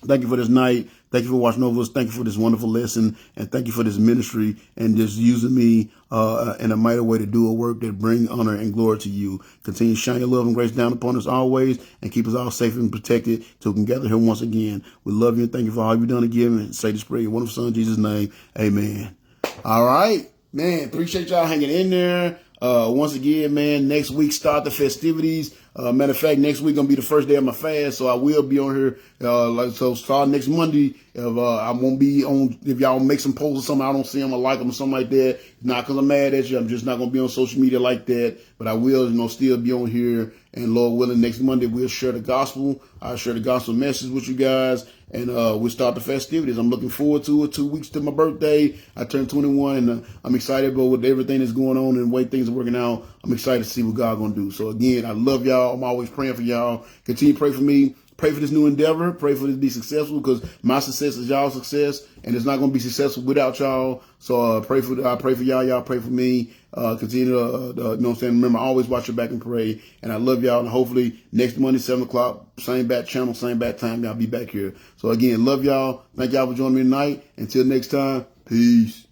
thank you for this night. Thank you for watching over us. Thank you for this wonderful lesson. And thank you for this ministry and just using me in a mighty way to do a work that bring honor and glory to you. Continue to shine your love and grace down upon us always and keep us all safe and protected till we can gather here once again. We love you and thank you for all you've done again. And say this prayer in your wonderful son, Jesus' name. Amen. All right. Man, appreciate y'all hanging in there. Once again, man, next week start the festivities. Matter of fact, next week gonna be the first day of my fast, so I will be on here. So start next Monday. If I won't be on, if y'all make some posts or something, I don't see them, I like them or something like that. Not because I'm mad at you. I'm just not gonna be on social media like that. But I will, still be on here. And Lord willing, next Monday we'll share the gospel. I'll share the gospel message with you guys, and we'll start the festivities. I'm looking forward to it. 2 weeks to my birthday. I turned 21, and I'm excited about with everything that's going on and the way things are working out. I'm excited to see what God's gonna do. So again, I love y'all. I'm always praying for y'all. Continue to pray for me. Pray for this new endeavor. Pray for it to be successful because my success is y'all's success, and it's not going to be successful without y'all. So I pray for y'all. Y'all pray for me. Continue to, you know what I'm saying? Remember, always watch your back and pray. And I love y'all. And hopefully next Monday, 7 o'clock, same bat channel, same bat time, y'all be back here. So again, love y'all. Thank y'all for joining me tonight. Until next time, peace.